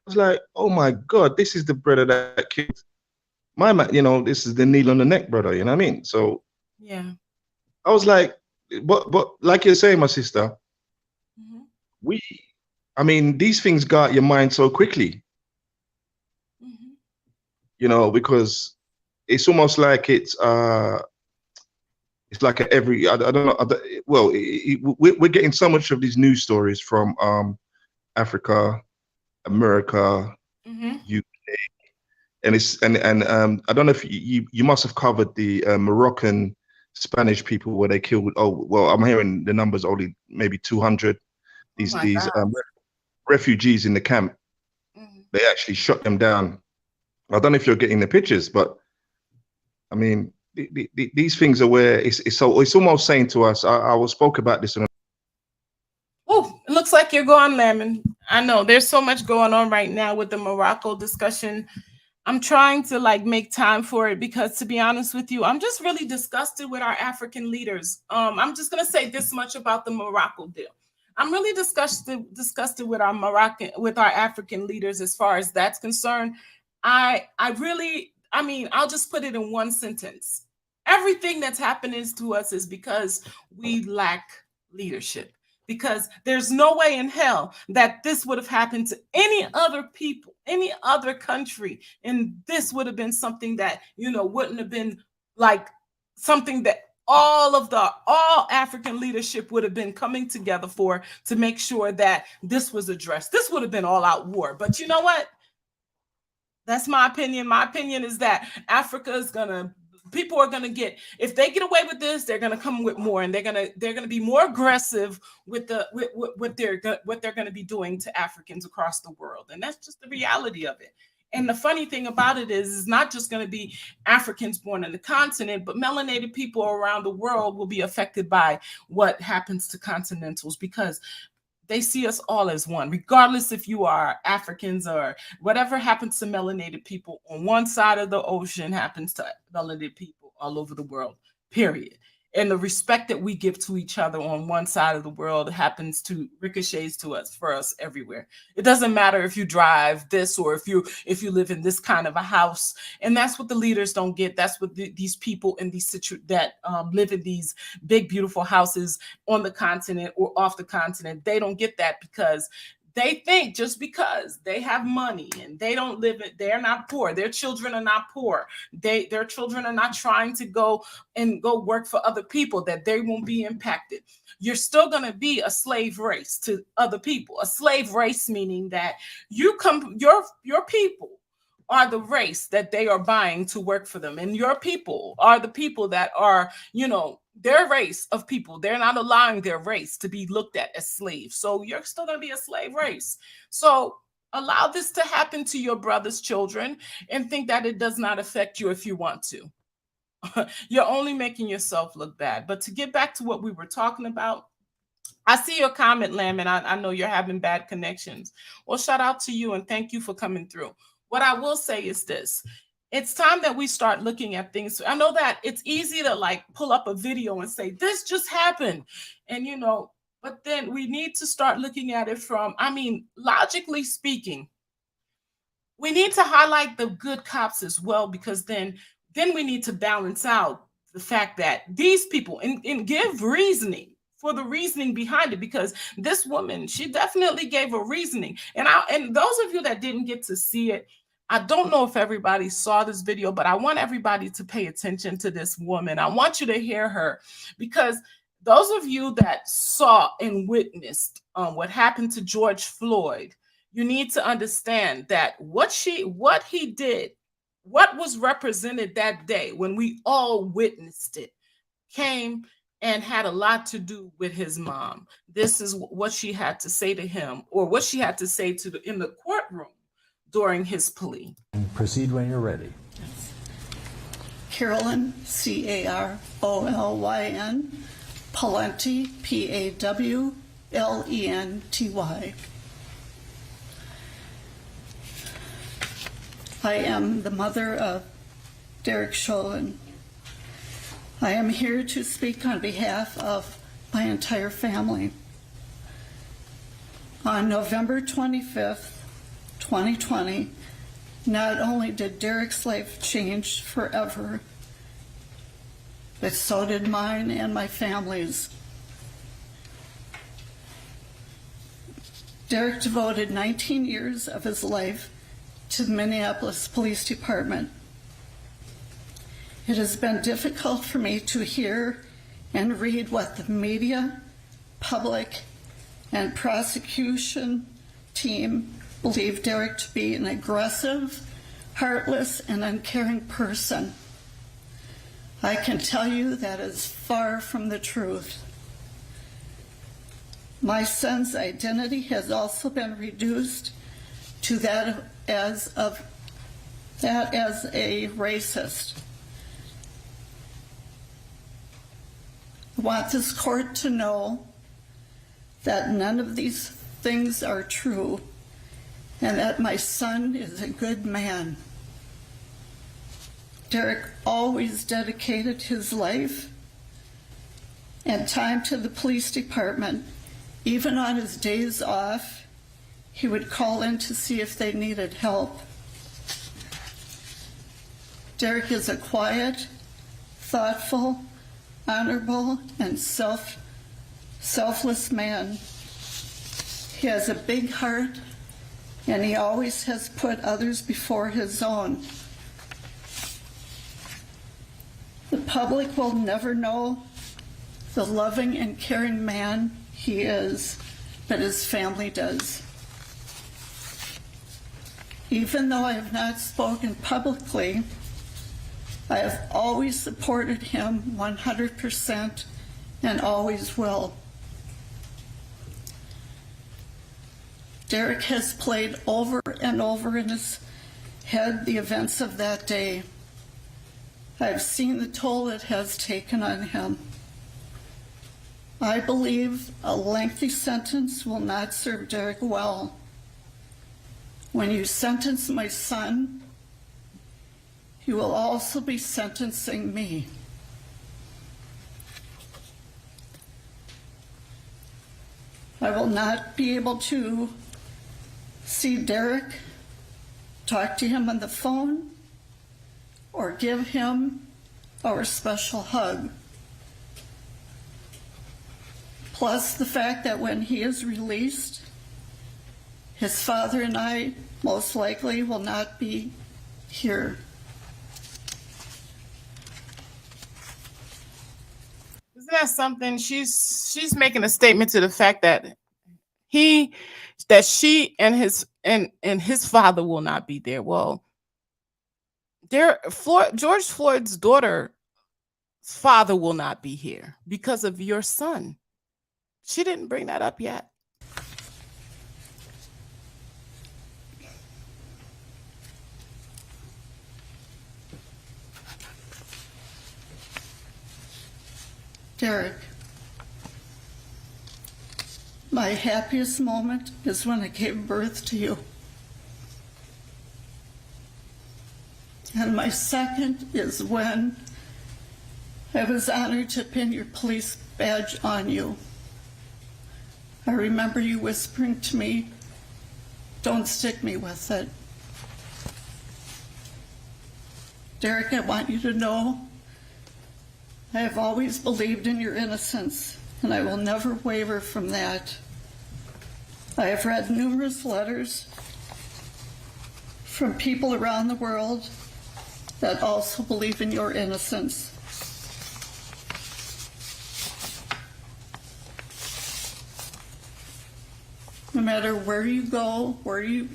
S11: was like, oh my God, this is the brother that killed my man. This is the knee on the neck brother. You know what I mean? So
S1: yeah,
S11: I was like, but like you're saying, my sister, these things got your mind so quickly. Because it's almost like it's like every, I don't know. Well, we're getting so much of these news stories from Africa, America, UK, and I don't know if you must have covered the Moroccan Spanish people where they killed. Oh well, I'm hearing the numbers only maybe 200. These refugees in the camp, they actually shot them down. I don't know if you're getting the pictures, but I mean, these things are where it's almost saying to us. I spoke about this.
S1: Oh, it looks like you're going, Lamin. I know there's so much going on right now with the Morocco discussion. I'm trying to make time for it because, to be honest with you, I'm just really disgusted with our African leaders. I'm just gonna say this much about the Morocco deal. I'm really disgusted with our African leaders as far as that's concerned. I'll just put it in one sentence. Everything that's happening to us is because we lack leadership. Because there's no way in hell that this would have happened to any other people, any other country. And this would have been something that, wouldn't have been like something that all African leadership would have been coming together to make sure that this was addressed. This would have been all out war. But you know what? That's my opinion. My opinion is that people are gonna get, if they get away with this, they're gonna come with more, and they're gonna be more aggressive with what they're gonna be doing to Africans across the world, and that's just the reality of it. And the funny thing about it is, it's not just going to be Africans born in the continent, but melanated people around the world will be affected by what happens to continentals because they see us all as one, regardless if you are Africans or whatever happens to melanated people on one side of the ocean happens to melanated people all over the world, period. And the respect that we give to each other on one side of the world happens to ricochets to us for us everywhere. It doesn't matter if you drive this or if you live in this kind of a house. And that's what the leaders don't get. That's what these people in these that live in these big, beautiful houses on the continent or off the continent, they don't get that because they think just because they have money and they don't live it, they're not poor. Their children are not poor. Their children are not trying to go work for other people, that they won't be impacted. You're still going to be a slave race to other people. A slave race meaning that your people are the race that they are buying to work for them. And your people are the people that are, their race of people. They're not allowing their race to be looked at as slaves. So you're still going to be a slave race. So allow this to happen to your brother's children and think that it does not affect you if you want to. You're only making yourself look bad. But to get back to what we were talking about, I see your comment, Lamb, and I know you're having bad connections. Well, shout out to you and thank you for coming through. What I will say is this. It's time that we start looking at things. I know that it's easy to like pull up a video and say, this just happened. And, but then we need to start looking at it from, logically speaking, we need to highlight the good cops as well, because then we need to balance out the fact that these people and give reasoning for the reasoning behind it, because this woman, she definitely gave a reasoning. And those of you that didn't get to see it, I don't know if everybody saw this video, but I want everybody to pay attention to this woman. I want you to hear her, because those of you that saw and witnessed what happened to George Floyd, you need to understand that what he did, what was represented that day when we all witnessed it, came and had a lot to do with his mom. This is what she had to say to him, or what she had to say in the courtroom during his plea.
S5: Proceed when you're ready.
S6: Carolyn, Carolyn, Pawlenty, Pawlenty. I am the mother of Derek Chauvin. I am here to speak on behalf of my entire family. On November 25th, 2020, not only did Derek's life change forever, but so did mine and my family's. Derek devoted 19 years of his life to the Minneapolis Police Department. It has been difficult for me to hear and read what the media, public, and prosecution team believe Derek to be an aggressive, heartless, and uncaring person. I can tell you that is far from the truth. My son's identity has also been reduced to that as a racist. I want this court to know that none of these things are true, and that my son is a good man. Derek always dedicated his life and time to the police department. Even on his days off, he would call in to see if they needed help. Derek is a quiet, thoughtful, honorable, and selfless man. He has a big heart, and he always has put others before his own. The public will never know the loving and caring man he is, but his family does. Even though I have not spoken publicly, I have always supported him 100% and always will. Derek has played over and over in his head the events of that day. I've seen the toll it has taken on him. I believe a lengthy sentence will not serve Derek well. When you sentence my son, you will also be sentencing me. I will not be able to see Derek, talk to him on the phone, or give him our special hug. Plus the fact that when he is released, his father and I most likely will not be here.
S1: Isn't that something? She's making a statement to the fact that she and his father will not be there. Well, George Floyd's daughter's father will not be here because of your son. She didn't bring that up yet.
S6: Derek, my happiest moment is when I gave birth to you. And my second is when I was honored to pin your police badge on you. I remember you whispering to me, "Don't stick me with it." Derek, I want you to know I have always believed in your innocence, and I will never waver from that. I have read numerous letters from people around the world that also believe in your innocence. No matter where you go, where you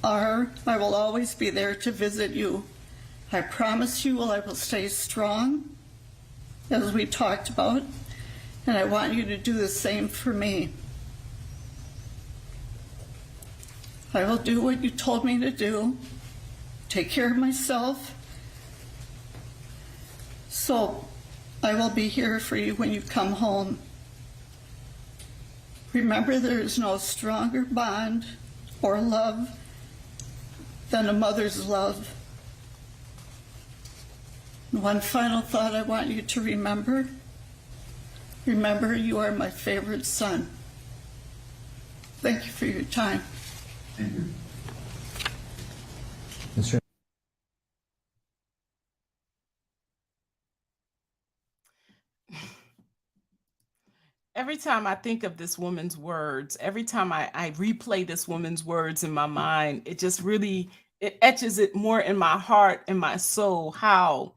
S6: are, I will always be there to visit you. I promise you I will stay strong, as we talked about, and I want you to do the same for me. I will do what you told me to do, take care of myself, so I will be here for you when you come home. Remember, there is no stronger bond or love than a mother's love. One final thought I want you to remember. Remember, you are my favorite son. Thank you for your time.
S5: Thank you. Mr.
S1: Every time I think of this woman's words, every time I replay this woman's words in my mind, it just really, it etches it more in my heart and my soul, how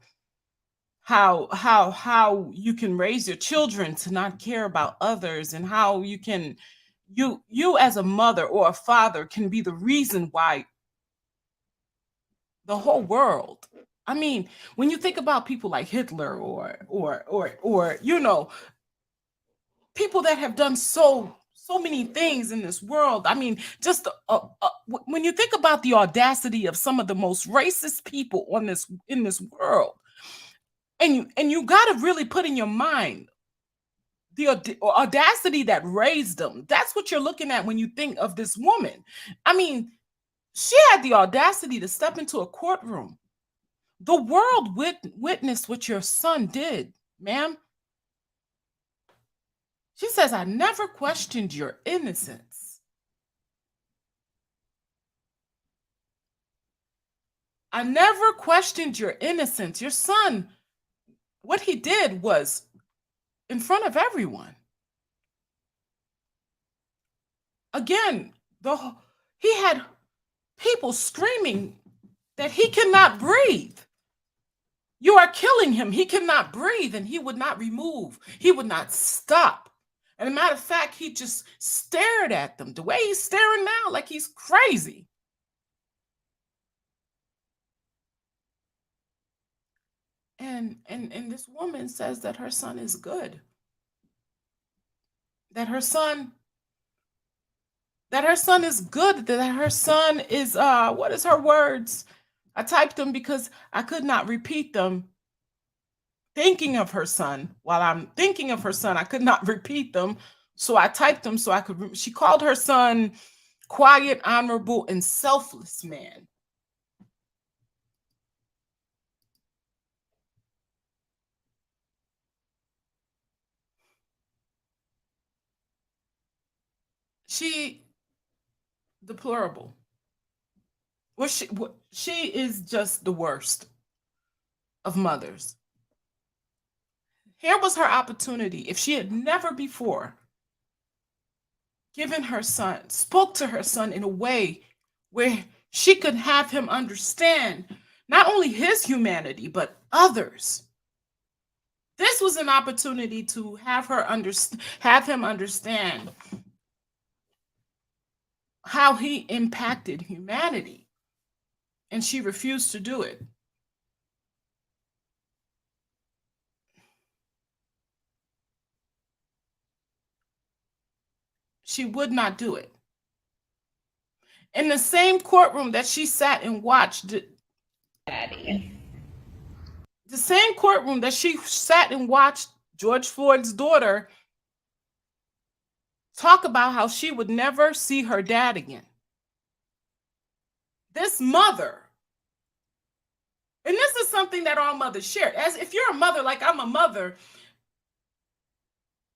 S1: you can raise your children to not care about others, and how you can, you as a mother or a father can be the reason why the whole world, I mean, when you think about people like Hitler or you know, people that have done so many things in this world. I mean, just when you think about the audacity of some of the most racist people on this in this world, and you got to really put in your mind the audacity that raised them. That's what you're looking at when you think of this woman. I mean, she had the audacity to step into a courtroom. The world witnessed what your son did, ma'am. She says, "I never questioned your innocence. I never questioned your innocence." Your son, what he did was in front of everyone. Again, he had people screaming that he cannot breathe. You are killing him. He cannot breathe, and he would not remove. He would not stop. And a matter of fact, he just stared at them the way he's staring now, like he's crazy. And this woman says that her son is good. That her son is good, that her son is what is her words? I typed them because I could not repeat them. Thinking of her son, while I'm thinking of her son, I could not repeat them. So I typed them so I could. She called her son quiet, honorable, and selfless man. She deplorable. She is just the worst of mothers. Here was her opportunity. If she had never before given her son, spoke to her son in a way where she could have him understand not only his humanity, but others. This was an opportunity to have him understand how he impacted humanity. And she refused to do it. She would not do it. In the same courtroom that she sat and watched,
S12: Daddy.
S1: The same courtroom that she sat and watched George Floyd's daughter talk about how she would never see her dad again. This mother, and this is something that all mothers share. As if you're a mother, like I'm a mother,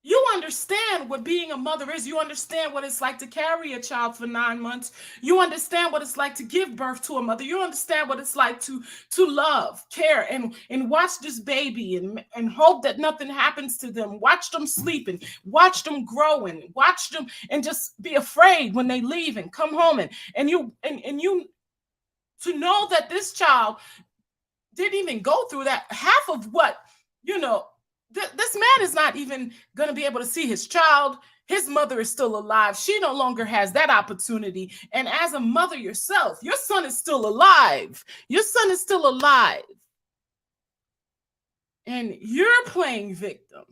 S1: you understand what being a mother is. You understand what it's like to carry a child for 9 months. You understand what it's like to give birth to a mother. You understand what it's like to love, care, and watch this baby and hope that nothing happens to them. Watch them sleep and watch them grow and watch them and just be afraid when they leave and come home and you to know that this child didn't even go through that. Half of what, this man is not even going to be able to see his child. His mother is still alive. She no longer has that opportunity. And as a mother yourself, your son is still alive. Your son is still alive. And you're playing victim.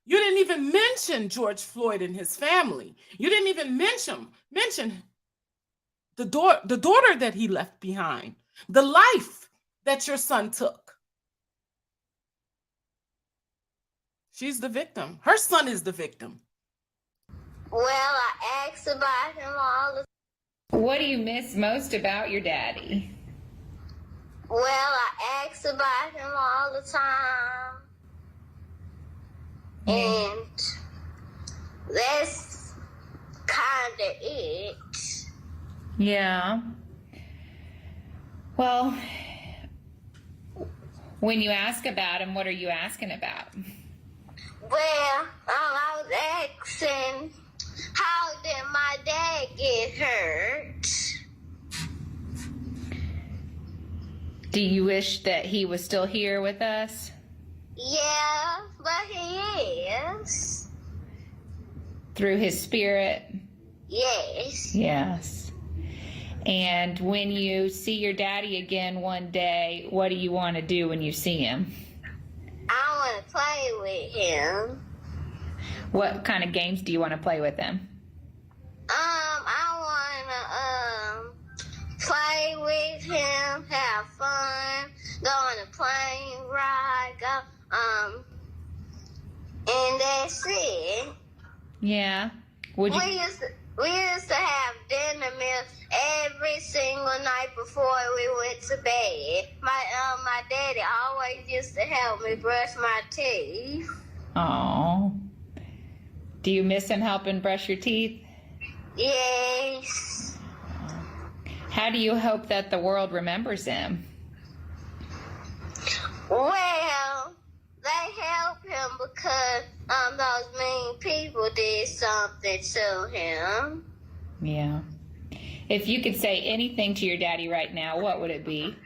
S1: You didn't even mention George Floyd and his family. You didn't even mention the daughter that he left behind, the life that your son took. She's the victim. Her son is the victim.
S13: Well, I asked about him all the time.
S12: What do you miss most about your daddy?
S13: Well, I asked about him all the time. And that's kind of it.
S12: Yeah. Well, when you ask about him, what are you asking about?
S13: Well, I was asking, how did my dad get hurt?
S12: Do you wish that he was still here with us?
S13: Yeah, but he is.
S12: Through his spirit?
S13: Yes.
S12: Yes. And when you see your daddy again one day, what do you want to do when you see him?
S13: I want to play with him.
S12: What kind of games do you want to play with him?
S13: I want to play with him, have fun, go on a plane ride, and that's it.
S12: Yeah. Would you?
S13: We used to have dinner meals every single night before we went to bed. My daddy always used to help me brush my teeth.
S12: Oh. Do you miss him helping brush your teeth?
S13: Yes.
S12: How do you hope that the world remembers him?
S13: Well, they help him because those mean people did something to him.
S12: Yeah. If you could say anything to your daddy right now, what would it be?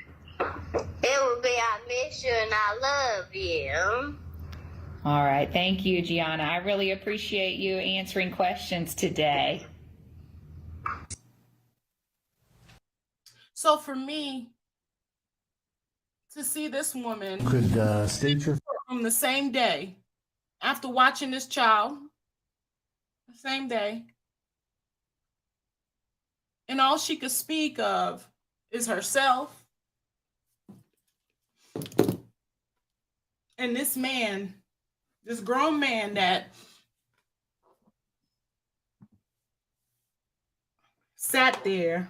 S13: It would be, I miss you and I love you.
S12: All right. Thank you, Gianna. I really appreciate you answering questions today.
S1: So for me, to see this woman
S5: Could state your
S1: from the same day, after watching this child, the same day, and all she could speak of is herself and this man, this grown man that sat there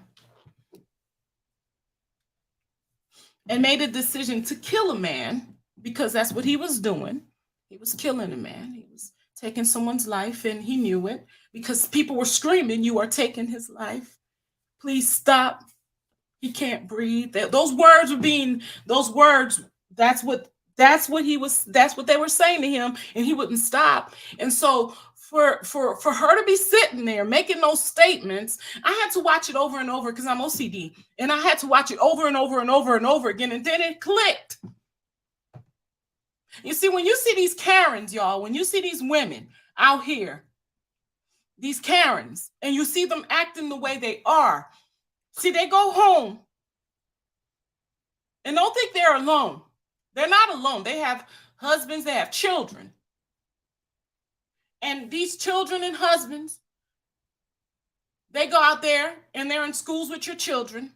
S1: and made a decision to kill a man, because that's what he was doing. He was killing a man. He was taking someone's life, and he knew it because people were screaming, "You are taking his life. Please stop. He can't breathe." Those words were being, those words, that's what that's what they were saying to him, and he wouldn't stop. And so for her to be sitting there making those statements, I had to watch it over and over because I'm OCD, and I had to watch it over and over and over and over again, and then it clicked. You see, when you see these Karens, y'all, when you see these women out here, these Karens, and you see them acting the way they are, see, they go home and don't think they're alone. They're not alone. They have husbands, they have children. And these children and husbands, they go out there and they're in schools with your children.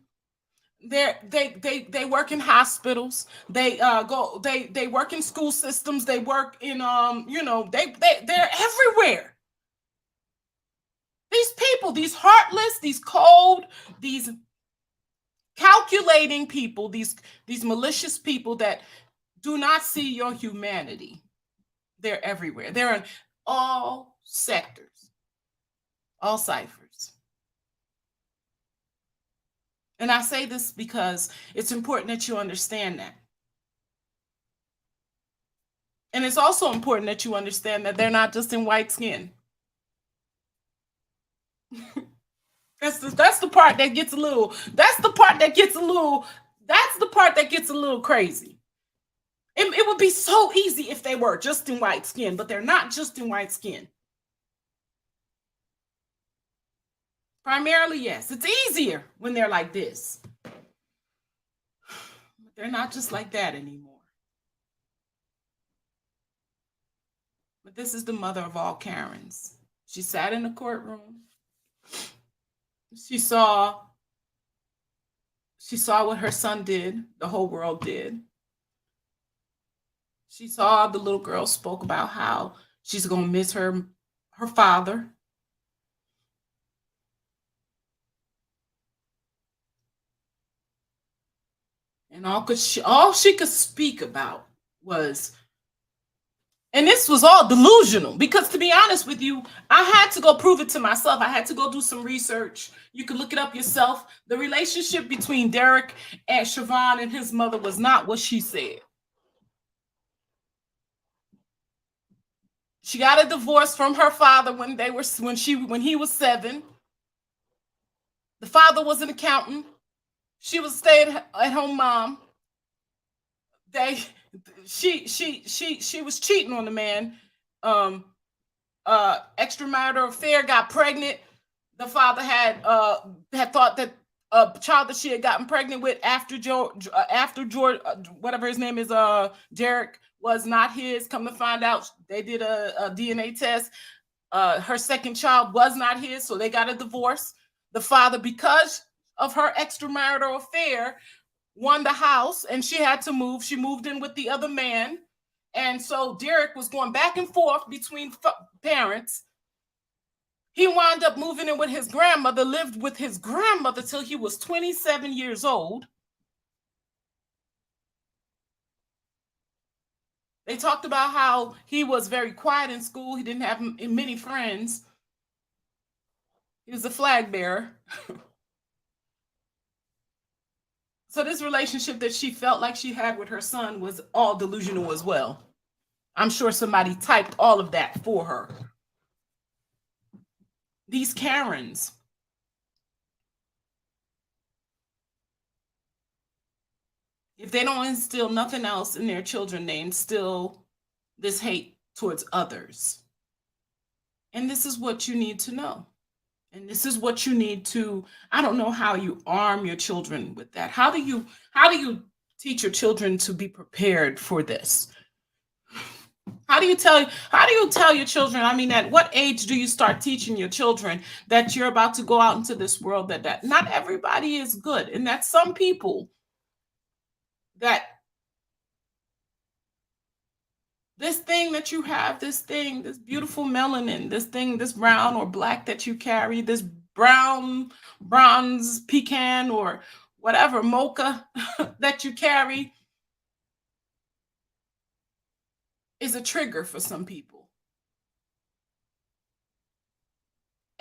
S1: They work in hospitals. They they work in school systems. They work in they're everywhere. These people, these heartless, these cold, these calculating people, these malicious people that do not see your humanity. They're everywhere. They're in all sectors, all ciphers. And I say this because it's important that you understand that. And it's also important that you understand that they're not just in white skin. That's the part that gets a little, that's the part that gets a little crazy. It would be so easy if they were just in white skin, but they're not just in white skin. Primarily, yes. It's easier when they're like this. But they're not just like that anymore. But this is the mother of all Karens. She sat in the courtroom. She saw what her son did, the whole world did. She saw the little girl spoke about how she's going to miss her father. And all she could speak about was, and this was all delusional, because to be honest with you, I had to go prove it to myself. I had to go do some research. You can look it up yourself. The relationship between Derek and Chauvin and his mother was not what she said. She got a divorce from her father when he was 7. The father was an accountant. She was a stay-at-home mom. She was cheating on the man. Extramarital affair, got pregnant. The father had thought that a child that she had gotten pregnant with after George, whatever his name is, Derek, was not his. Come to find out, they did a DNA test. Her second child was not his, so they got a divorce. The father, because of her extramarital affair, won the house, and she had to move. She moved in with the other man. And so Derek was going back and forth between parents. He wound up moving in with his grandmother, lived with his grandmother till he was 27 years old. They talked about how he was very quiet in school. He didn't have many friends. He was a flag bearer. So this relationship that she felt like she had with her son was all delusional as well. I'm sure somebody typed all of that for her. These Karens. If they don't instill nothing else in their children, they instill this hate towards others. And this is what you need to know. And this is what you need to, I don't know how you arm your children with that. How do you teach your children to be prepared for this? How do you tell your children, I mean, at what age do you start teaching your children that you're about to go out into this world, that not everybody is good, and that some people, that this thing that you have, this beautiful melanin, this brown or black that you carry, this bronze pecan or whatever mocha that you carry is a trigger for some people.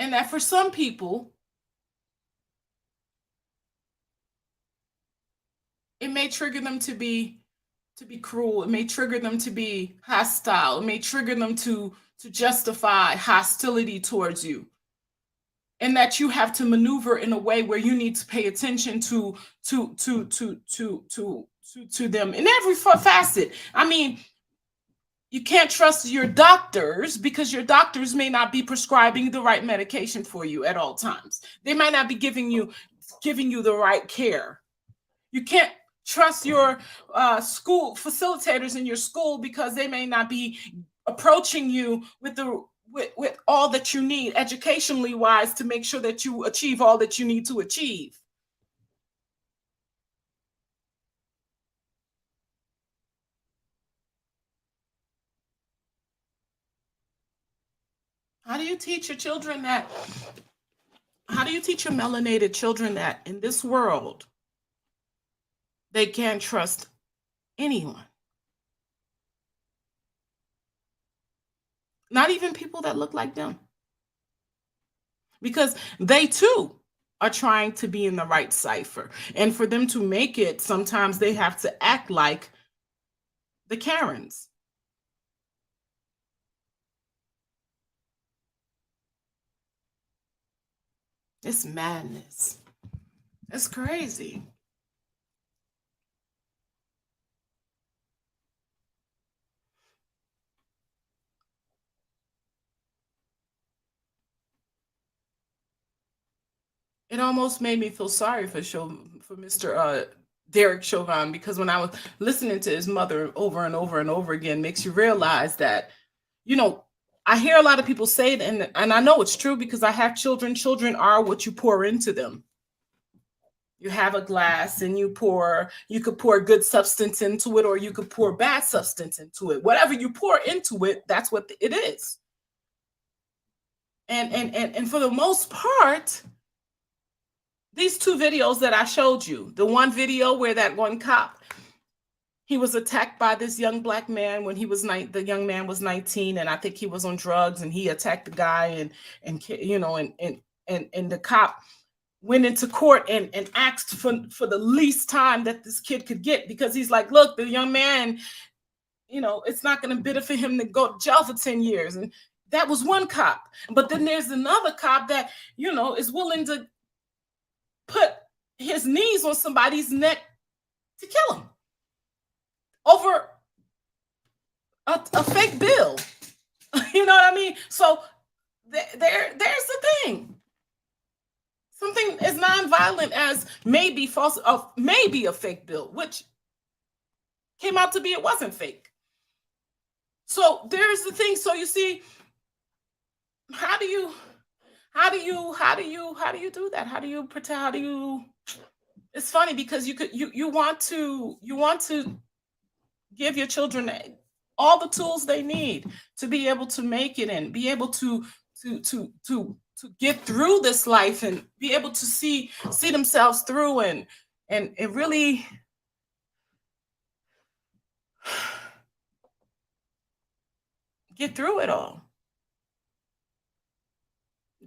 S1: And that for some people, it may trigger them to be cruel. It may trigger them to be hostile. It may trigger them to justify hostility towards you. And that you have to maneuver in a way where you need to pay attention to them in every facet. I mean, you can't trust your doctors because your doctors may not be prescribing the right medication for you at all times. They might not be giving you the right care. You can't trust your school facilitators in your school because they may not be approaching you with all that you need educationally wise to make sure that you achieve all that you need to achieve. How do you teach your children that? How do you teach your melanated children that in this world they can't trust anyone? Not even people that look like them. Because they too are trying to be in the right cipher. And for them to make it, sometimes they have to act like the Karens. It's madness. It's crazy. It almost made me feel sorry for Mr. Derek Chauvin, because when I was listening to his mother over and over and over again, makes you realize that, you know, I hear a lot of people say it, and I know it's true because I have children. Children are what you pour into them. You have a glass and you could pour good substance into it, or you could pour bad substance into it. Whatever you pour into it, that's what it is. And for the most part, these two videos that I showed you, the one video where that one cop, he was attacked by this young black man when the young man was 19, and I think he was on drugs, and he attacked the guy, and the cop went into court and asked for the least time that this kid could get, because he's like, look, the young man, it's not going to benefit him to go to jail for 10 years. And that was one cop. But then there's another cop that, is willing to put his knees on somebody's neck to kill him over a fake bill. You know what I mean? So there's the thing. Something as nonviolent as maybe maybe a fake bill, which came out to be it wasn't fake. So there's the thing. So you see, how do you do that? How do you pretend? It's funny because you want to give your children all the tools they need to be able to make it and be able to get through this life and be able to see themselves through and really get through it all.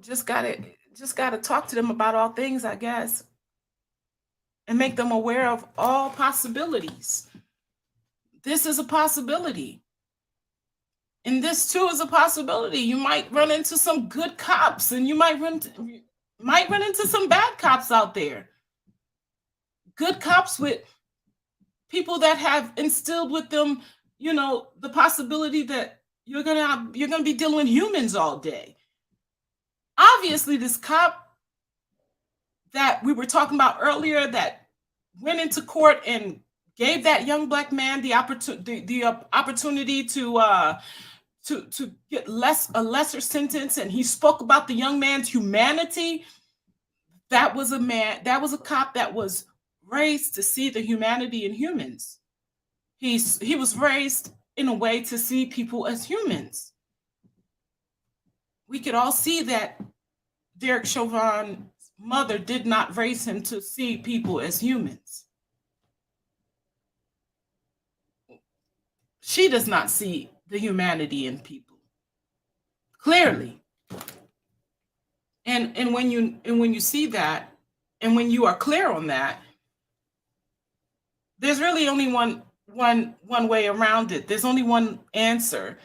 S1: Just gotta talk to them about all things, I guess, and make them aware of all possibilities. This is a possibility. And this too is a possibility. You might run into some good cops, and you might run into some bad cops out there. Good cops with people that have instilled with them, the possibility that you're gonna be dealing with humans all day. Obviously, this cop that we were talking about earlier that went into court and gave that young black man the opportunity to get a lesser sentence, and he spoke about the young man's humanity. That was a cop that was raised to see the humanity in humans. He was raised in a way to see people as humans. We could all see that Derek Chauvin's mother did not raise him to see people as humans. She does not see the humanity in people. Clearly. And when you see that, and when you are clear on that, there's really only one way around it. There's only one answer.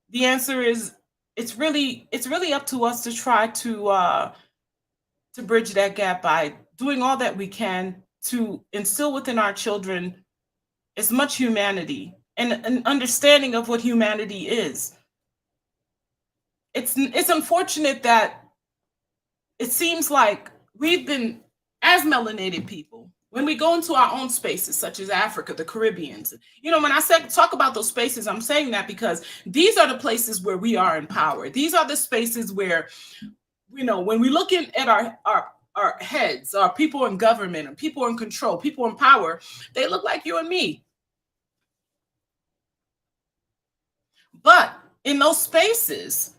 S1: The answer is it's really up to us to try to bridge that gap by doing all that we can to instill within our children as much humanity and an understanding of what humanity is. It's unfortunate that it seems like we've been, as melanated people, when we go into our own spaces, such as Africa, the Caribbeans, when I talk about those spaces, I'm saying that because these are the places where we are in power. These are the spaces where, when we look at our heads, our people in government, and people in control, people in power, they look like you and me. But in those spaces,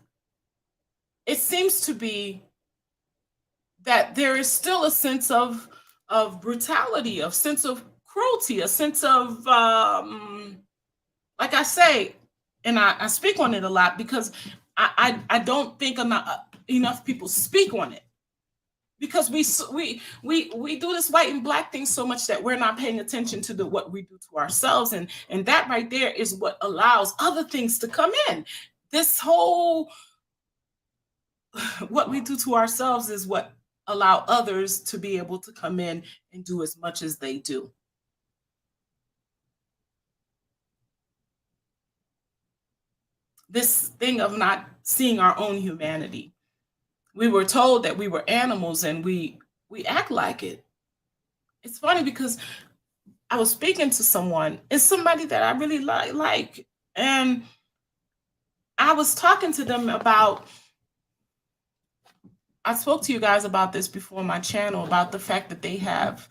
S1: it seems to be that there is still a sense of brutality, a sense of cruelty, a sense of, like I say, and I speak on it a lot because I don't think enough people speak on it, because we do this white and black thing so much that we're not paying attention to what we do to ourselves, and that right there is what allows other things to come in. This whole what we do to ourselves is what allow others to be able to come in and do as much as they do. This thing of not seeing our own humanity. We were told that we were animals and we act like it. It's funny because I was speaking to someone, it's somebody that I really like, and I was talking to them about, I spoke to you guys about this before my channel, about the fact that they have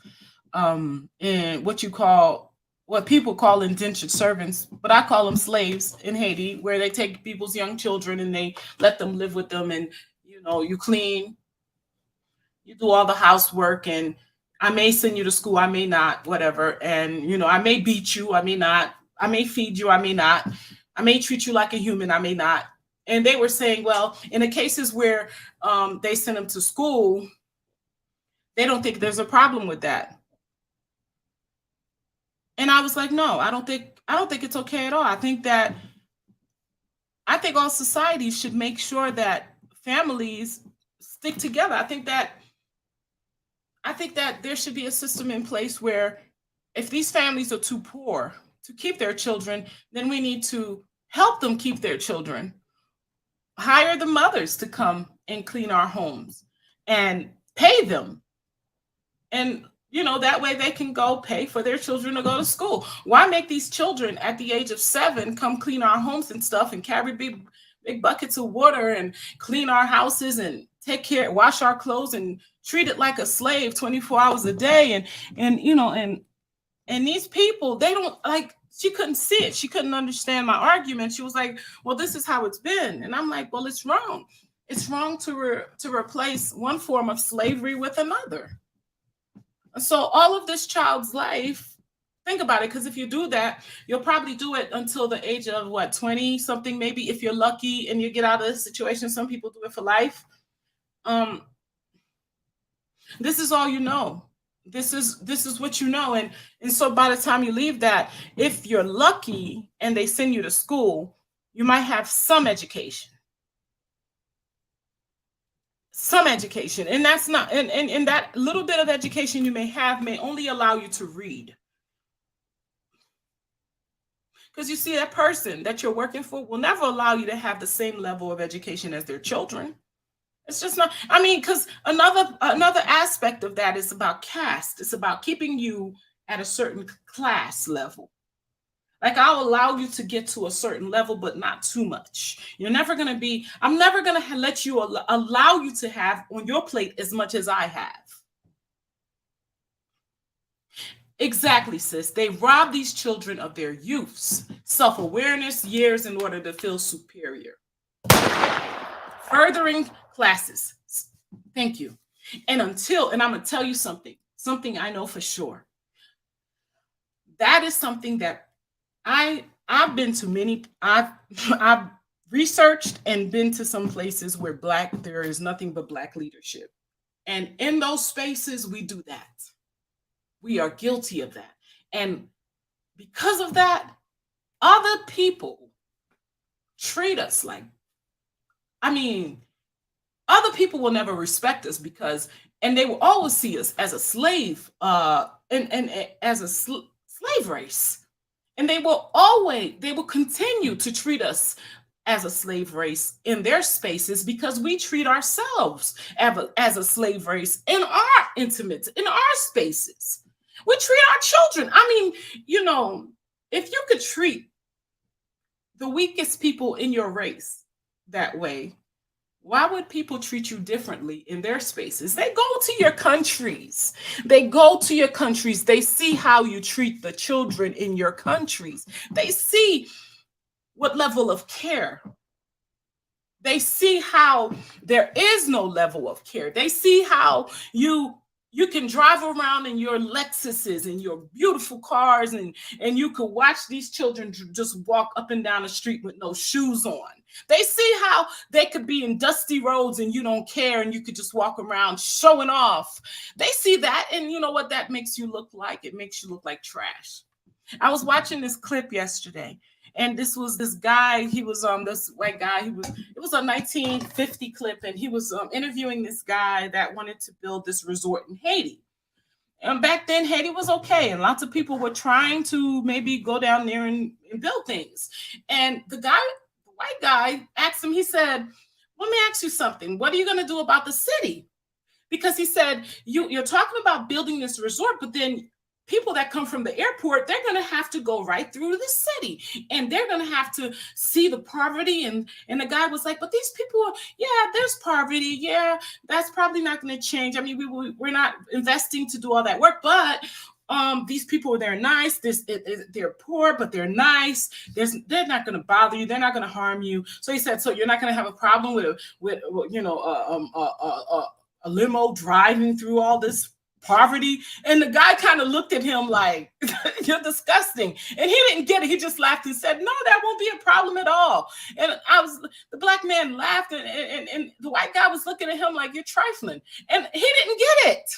S1: in what people call indentured servants, but I call them slaves in Haiti, where they take people's young children and they let them live with them, and you clean, you do all the housework, and I may send you to school, I may not, whatever, and I may beat you, I may not, I may feed you, I may not, I may treat you like a human, I may not. And they were saying, well, in the cases where they send them to school, they don't think there's a problem with that. And I was like, no, I don't think it's okay at all. I think all societies should make sure that families stick together. I think that there should be a system in place where if these families are too poor to keep their children, then we need to help them keep their children. Hire the mothers to come and clean our homes and pay them. And, that way they can go pay for their children to go to school. Why make these children at the age of 7 come clean our homes and stuff and carry big buckets of water and clean our houses and wash our clothes and treat it like a slave 24 hours a day. And these people, they don't she couldn't see it. She couldn't understand my argument. She was like, well, this is how it's been. And I'm like, well, it's wrong. It's wrong to replace one form of slavery with another. So all of this child's life, think about it, because if you do that, you'll probably do it until the age of 20 something, maybe, if you're lucky and you get out of the situation. Some people do it for life. This is all you know. This is what you know. And so by the time you leave that, if you're lucky and they send you to school, you might have some education. And that's not, and that little bit of education you may have may only allow you to read. Because you see, that person that you're working for will never allow you to have the same level of education as their children. It's just not, because another aspect of that is about caste. It's about keeping you at a certain class level. Like, I'll allow you to get to a certain level, but not too much. I'm never going to let you allow you to have on your plate as much as I have. Exactly, sis. They rob these children of their youths, self-awareness, years in order to feel superior. Furthering classes. Thank you. And I'm going to tell you something I know for sure. That is something that I've been to many, I've researched and been to some places where there is nothing but Black leadership. And in those spaces, we do that. We are guilty of that. And because of that, other people treat us like, other people will never respect us and they will always see us as a slave, and as a slave race. And they will continue to treat us as a slave race in their spaces because we treat ourselves as a slave race in our intimates, in our spaces. We treat our children. If you could treat the weakest people in your race that way, why would people treat you differently in their spaces? They go to your countries. They see how you treat the children in your countries. They see what level of care. They see how there is no level of care. They see how you can drive around in your Lexuses and your beautiful cars, and you could watch these children just walk up and down the street with no shoes on. They see how they could be in dusty roads and you don't care, and you could just walk around showing off. They see that, and you know what that makes you look like? It makes you look like trash. I was watching this clip yesterday, and this guy, he was this white guy, it was a 1950 clip, and he was interviewing this guy that wanted to build this resort in Haiti. And back then, Haiti was okay, and lots of people were trying to maybe go down there and build things. And the white guy asked him, he said, let me ask you something. What are you going to do about the city? Because he said, you're talking about building this resort, but then people that come from the airport, they're going to have to go right through the city, and they're going to have to see the poverty. And the guy was like, but these people, there's poverty. Yeah, that's probably not going to change. I mean, we're not investing to do all that work, but these people, they're nice. They're poor, but they're nice. They're not going to bother you. They're not going to harm you. So he said, so you're not going to have a problem with a limo driving through all this poverty? And the guy kind of looked at him like, you're disgusting. And he didn't get it. He just laughed and said, no, that won't be a problem at all. And the Black man laughed, and the white guy was looking at him like, you're trifling. And he didn't get it.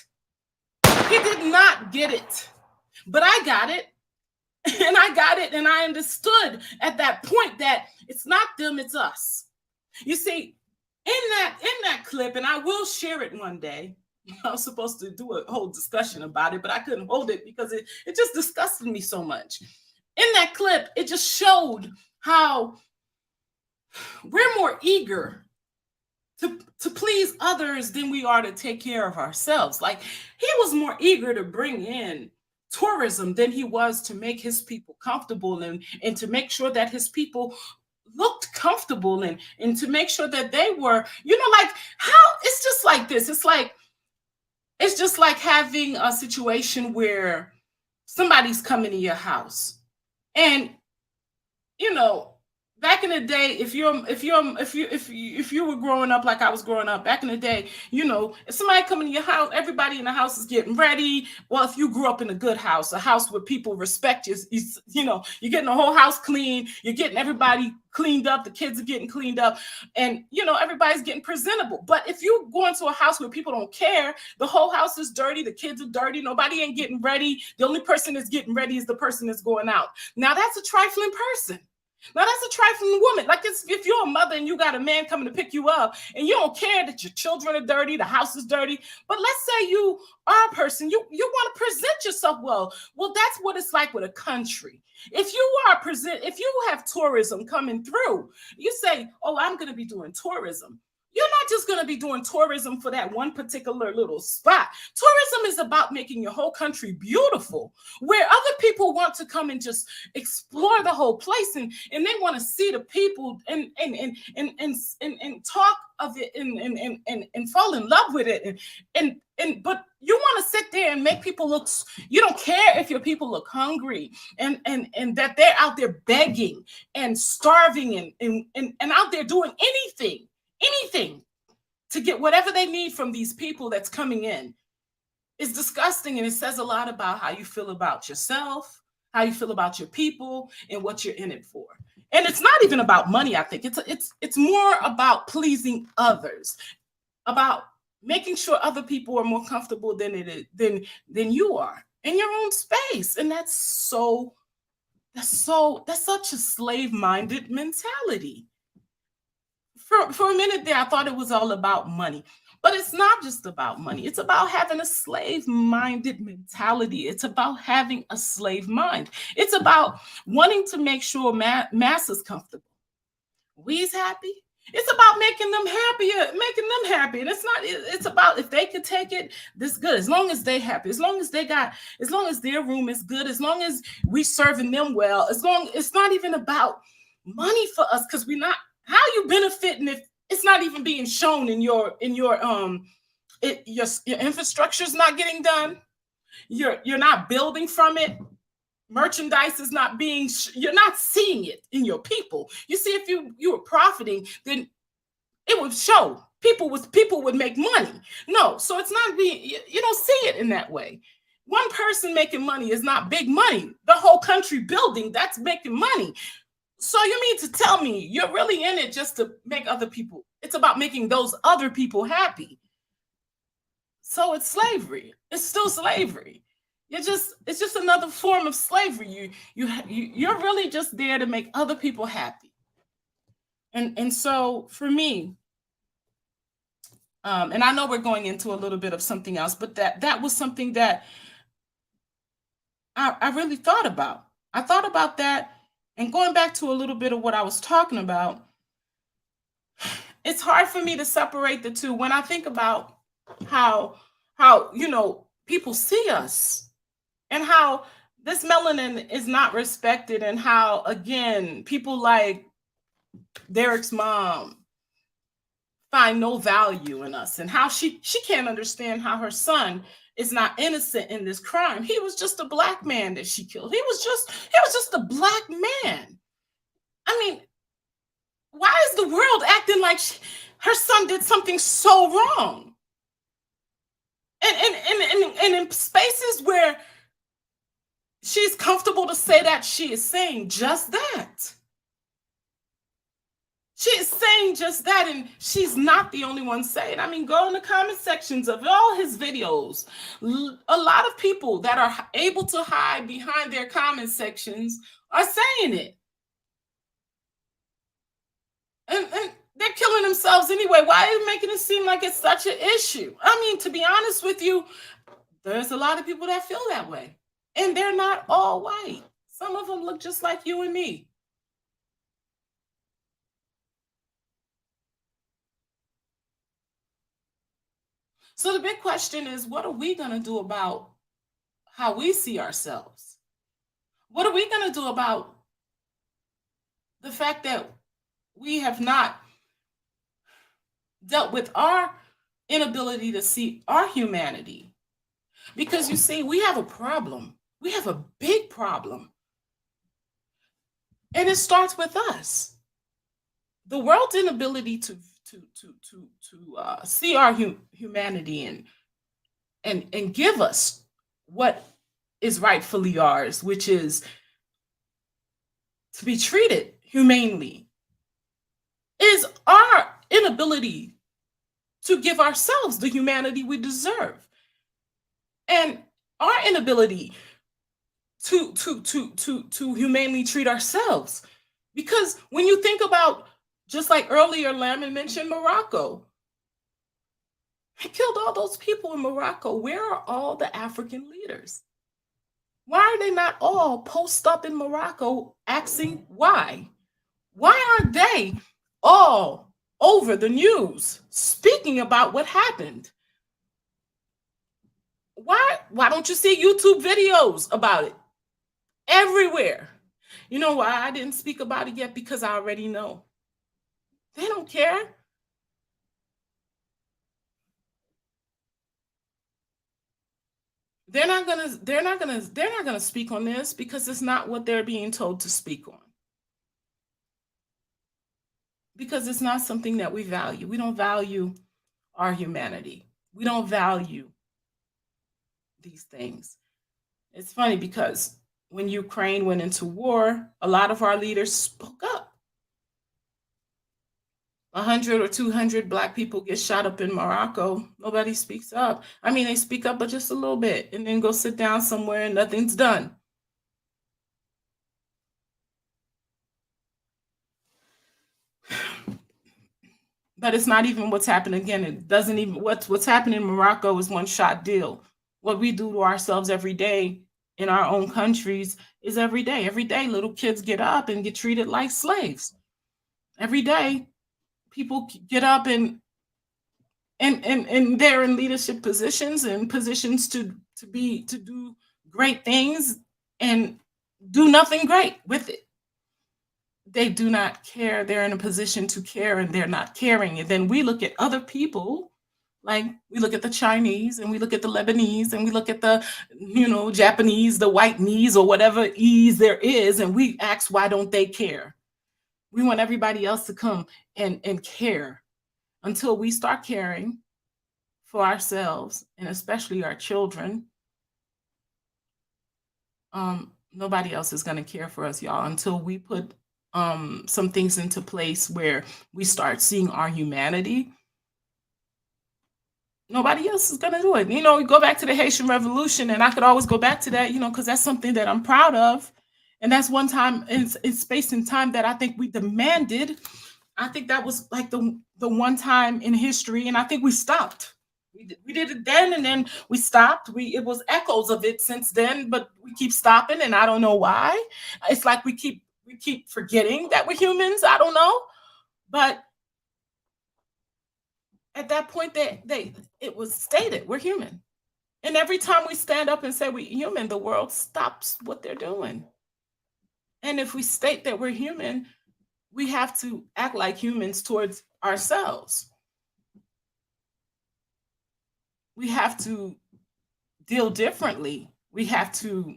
S1: He did not get it. But I got it. And I got it. And I understood at that point that it's not them, it's us. You see, in that clip, and I will share it one day. I was supposed to do a whole discussion about it, but I couldn't hold it because it just disgusted me so much. In that clip, it just showed how we're more eager to please others than we are to take care of ourselves. Like, he was more eager to bring in tourism than he was to make his people comfortable and to make sure that his people looked comfortable and to make sure that they were, like, how it's just like this. It's just like having a situation where somebody's coming to your house, and back in the day, if you were growing up like I was growing up back in the day, if somebody coming to your house, everybody in the house is getting ready. Well, if you grew up in a good house, a house where people respect you, you're getting the whole house clean, you're getting everybody cleaned up, the kids are getting cleaned up, and everybody's getting presentable. But if you go into a house where people don't care, the whole house is dirty, the kids are dirty, nobody ain't getting ready, the only person that's getting ready is the person that's going out. Now that's a trifling person. Now that's a trifling woman. Like, if you're a mother and you got a man coming to pick you up and you don't care that your children are dirty, the house is dirty, but let's say you are a person, you want to present yourself well. Well, that's what it's like with a country. If you have tourism coming through, you say, oh, I'm going to be doing tourism. You're not just going to be doing tourism for that one particular little spot. Tourism is about making your whole country beautiful, where other people want to come and just explore the whole place, and they want to see the people and talk of it and fall in love with it. But you want to sit there and make people look, you don't care if your people look hungry and that they're out there begging and starving and out there doing anything to get whatever they need from these people that's coming in. It's disgusting, and it says a lot about how you feel about yourself, how you feel about your people, and what you're in it for. And it's not even about money. I think it's more about pleasing others, about making sure other people are more comfortable than than you are in your own space. And that's such a slave-minded mentality. For a minute there, I thought it was all about money. But it's not just about money. It's about having a slave-minded mentality. It's about having a slave mind. It's about wanting to make sure masses comfortable. We's happy. It's about making them happy. And it's about if they could take it, this good. As long as they happy, as long as their room is good, as long as we serving them well, it's not even about money for us, because we're not, how you benefiting if it's not even being shown in your infrastructure is not getting done. You're not building from it. Merchandise is not being, you're not seeing it in your people. You see, if you were profiting, then it would show. People would make money. No, so it's not being, you don't see it in that way. One person making money is not big money. The whole country building, that's making money. So you mean to tell me you're really in it just to make other people, it's about making those other people happy. So it's slavery. It's still slavery. It's just another form of slavery. You're really just there to make other people happy. And so for me, and I know we're going into a little bit of something else, but that was something that I really thought about. I thought about that, and going back to a little bit of what I was talking about, it's hard for me to separate the two when I think about how people see us. And how this melanin is not respected, and how, again, people like Derek's mom find no value in us, and how she can't understand how her son is not innocent in this crime. He was just a black man that she killed. He was just a black man. I mean, why is the world acting like her son did something so wrong? And in spaces where she's comfortable to say that, she is saying just that. She is saying just that, and she's not the only one saying. I mean, go in the comment sections of all his videos. A lot of people that are able to hide behind their comment sections are saying it. And they're killing themselves anyway. Why are you making it seem like it's such an issue? I mean, to be honest with you, there's a lot of people that feel that way. And they're not all white. Some of them look just like you and me. So the big question is, what are we going to do about how we see ourselves? What are we going to do about the fact that we have not dealt with our inability to see our humanity? Because you see, we have a problem. We have a big problem. And it starts with us. The world's inability to see our humanity and give us what is rightfully ours, which is to be treated humanely, is our inability to give ourselves the humanity we deserve. And our inability to humanely treat ourselves. Because when you think about, just like earlier, Lamon mentioned Morocco. He killed all those people in Morocco. Where are all the African leaders? Why are they not all post up in Morocco asking why? Why aren't they all over the news speaking about what happened? Why don't you see YouTube videos about it everywhere? You know why I didn't speak about it yet? Because I already know. They don't care. They're not gonna speak on this because it's not what they're being told to speak on. Because it's not something that we value. We don't value our humanity. We don't value these things. It's funny because when Ukraine went into war, a lot of our leaders spoke up. 100 or 200 Black people get shot up in Morocco, nobody speaks up. I mean, they speak up, but just a little bit, and then go sit down somewhere and nothing's done. But it's not even what's happening again. It doesn't even what's happening in Morocco is one shot deal. What we do to ourselves every day in our own countries is every day. Every day, little kids get up and get treated like slaves. Every day, people get up and they're in leadership positions and positions to do great things and do nothing great with it. They do not care. They're in a position to care and they're not caring. And then we look at other people, like we look at the Chinese and we look at the Lebanese and we look at the, Japanese, the white knees or whatever ease there is. And we ask, why don't they care? We want everybody else to come and care until we start caring for ourselves and especially our children. Nobody else is going to care for us, y'all, until we put some things into place where we start seeing our humanity. Nobody else is going to do it. We go back to the Haitian Revolution, and I could always go back to that, because that's something that I'm proud of. And that's one time in space and time that I think we demanded. I think that was like the one time in history, and I think we stopped. We did it then, and then we stopped. It was echoes of it since then, but we keep stopping, and I don't know why. It's like we keep forgetting that we're humans. I don't know, but at that point, it was stated we're human, and every time we stand up and say we're human, the world stops what they're doing. And if we state that we're human, we have to act like humans towards ourselves. We have to deal differently. We have to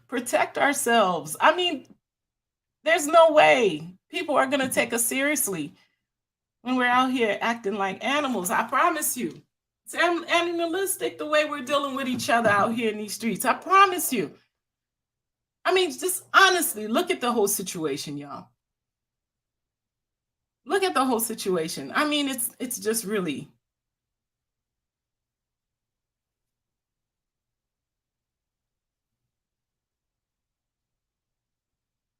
S1: protect ourselves. I mean, there's no way people are going to take us seriously when we're out here acting like animals. I promise you. It's animalistic the way we're dealing with each other out here in these streets. I promise you. I mean, just honestly, look at the whole situation, y'all. Look at the whole situation. I mean, it's just really...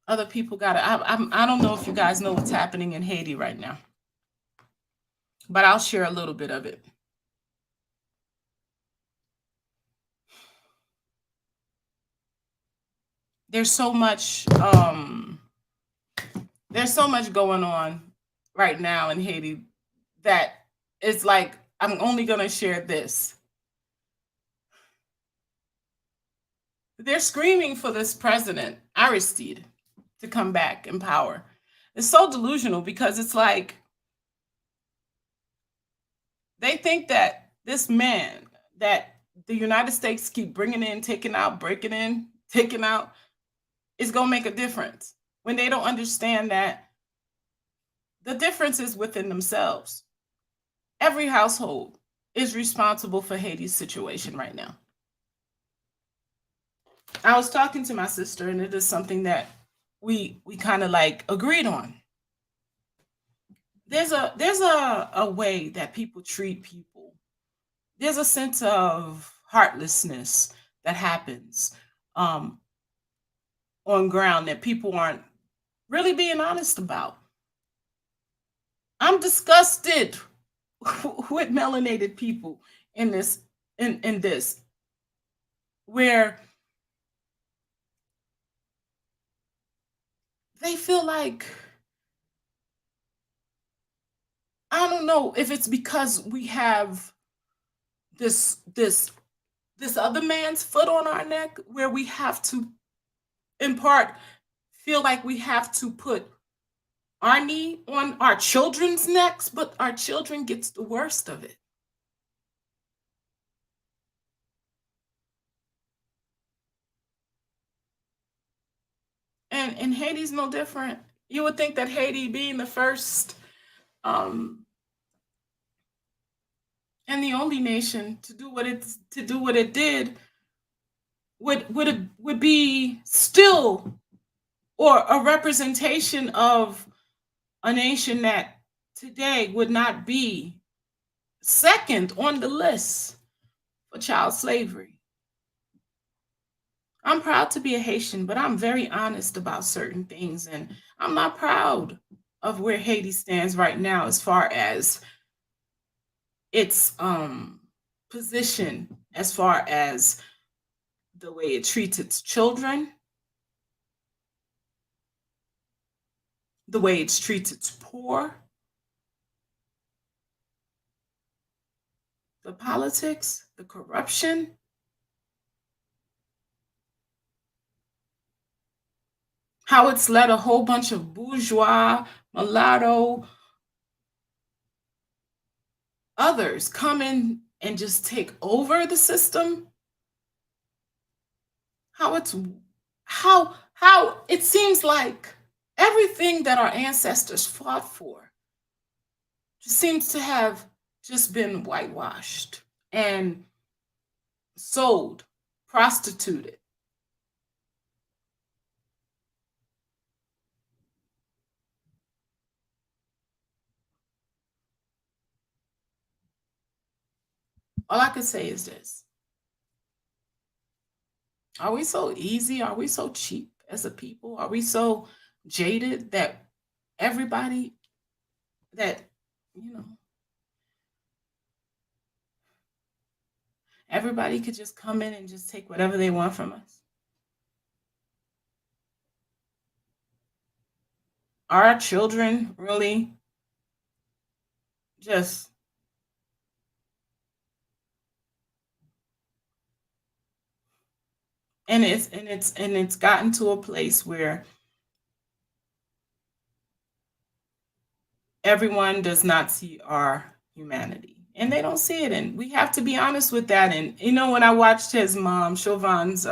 S1: Other people got it. I don't know if you guys know what's happening in Haiti right now, but I'll share a little bit of it. There's so much going on right now in Haiti that it's like I'm only going to share this. They're screaming for this president, Aristide, to come back in power. It's so delusional because it's like they think that this man that the United States keep bringing in, taking out, breaking in, taking out, is going to make a difference when they don't understand that the difference is within themselves. Every household is responsible for Haiti's situation right now. I was talking to my sister, and it is something that we kind of like agreed on. There's a way that people treat people. There's a sense of heartlessness that happens on ground that people aren't really being honest about. I'm disgusted with melanated people in this, where they feel like, I don't know if it's because we have this other man's foot on our neck, where we have to, in part, feel like we have to put our knee on our children's necks, but our children gets the worst of it. And Haiti's no different. You would think that Haiti, being the first and the only nation to do what it did, would be still, or a representation of a nation that today would not be second on the list for child slavery. I'm proud to be a Haitian, but I'm very honest about certain things, and I'm not proud of where Haiti stands right now as far as its position, as far as the way it treats its children, the way it treats its poor, the politics, the corruption. How it's let a whole bunch of bourgeois, mulatto, others come in and just take over the system. How it seems like everything that our ancestors fought for just seems to have just been whitewashed and sold, prostituted. All I can say is this. Are we so easy? Are we so cheap as a people? Are we so jaded that everybody that, everybody could just come in and just take whatever they want from us? Are our children really just and it's gotten to a place where everyone does not see our humanity, and they don't see it, and we have to be honest with that. And when I watched his mom, Chauvin's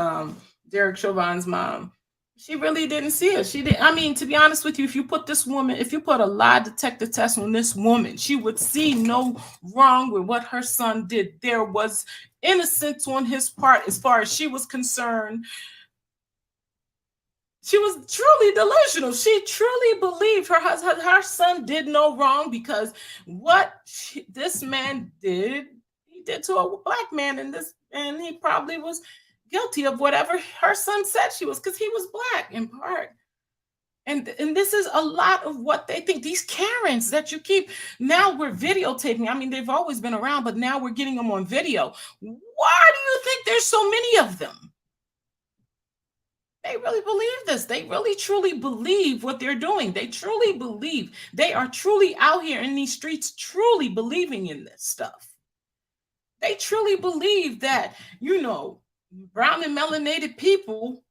S1: Derek Chauvin's mom, she really didn't see it. She didn't. I mean, to be honest with you, if you put a lie detector test on this woman, she would see no wrong with what her son did. There was innocence on his part as far as she was concerned. She was truly delusional. She truly believed her son did no wrong, because what this man did, he did to a black man, and he probably was guilty of whatever her son said she was, because he was black in part. And this is a lot of what they think. These Karens that you keep, now we're videotaping. I mean, they've always been around, but now we're getting them on video. Why do you think there's so many of them? They really believe this. They really, truly believe what they're doing. They truly believe. They are truly out here in these streets, truly believing in this stuff. They truly believe that, brown and melanated people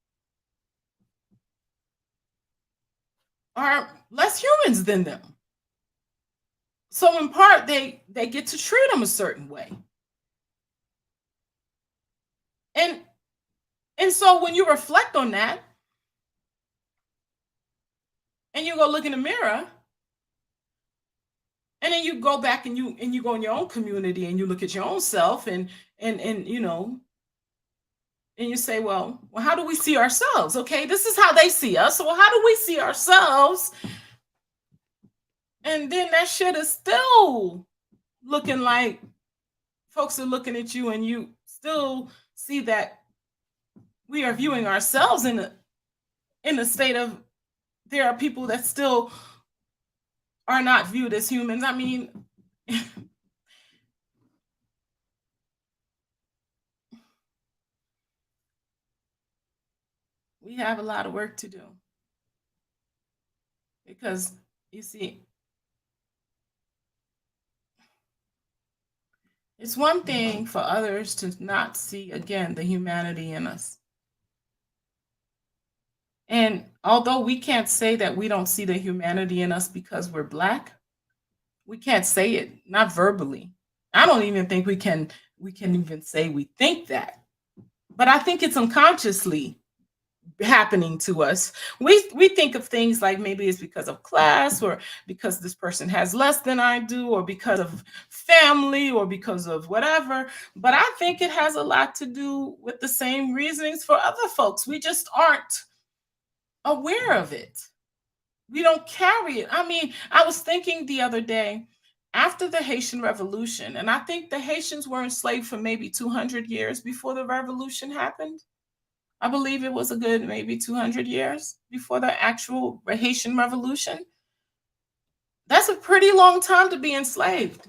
S1: are less humans than them. So in part, they get to treat them a certain way. And so when you reflect on that, and you go look in the mirror, and then you go back and you go in your own community and you look at your own self, and you say, well, how do we see ourselves? Okay, this is how they see us. So how do we see ourselves? And then that shit is still looking like folks are looking at you, and you still see that we are viewing ourselves in a state of, there are people that still are not viewed as humans. I mean, we have a lot of work to do, because you see, it's one thing for others to not see, again, the humanity in us. And although we can't say that we don't see the humanity in us because we're Black, we can't say it, not verbally. I don't even think we can even say we think that. But I think it's unconsciously happening to us. We think of things like maybe it's because of class, or because this person has less than I do, or because of family, or because of whatever. But I think it has a lot to do with the same reasonings for other folks. We just aren't aware of it. We don't carry it. I mean, I was thinking the other day, after the Haitian Revolution, and I think the Haitians were enslaved for maybe 200 years before the revolution happened. I believe it was a good maybe 200 years before the actual Haitian Revolution. That's a pretty long time to be enslaved.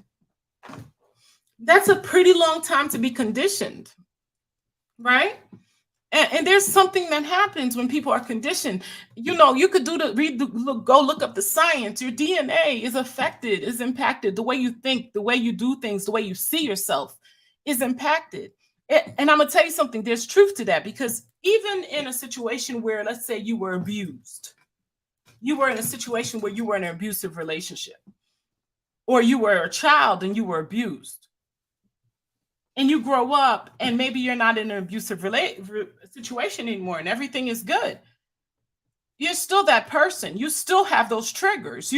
S1: That's a pretty long time to be conditioned, right? And there's something that happens when people are conditioned. You know, you could go look up the science. Your DNA is affected, is impacted. The way you think, the way you do things, the way you see yourself is impacted. And I'm gonna tell you something. There's truth to that, because even in a situation where, let's say, you were abused, you were in a situation where you were in an abusive relationship, or you were a child and you were abused, and you grow up and maybe you're not in an abusive situation anymore and everything is good, you're still that person. You still have those triggers.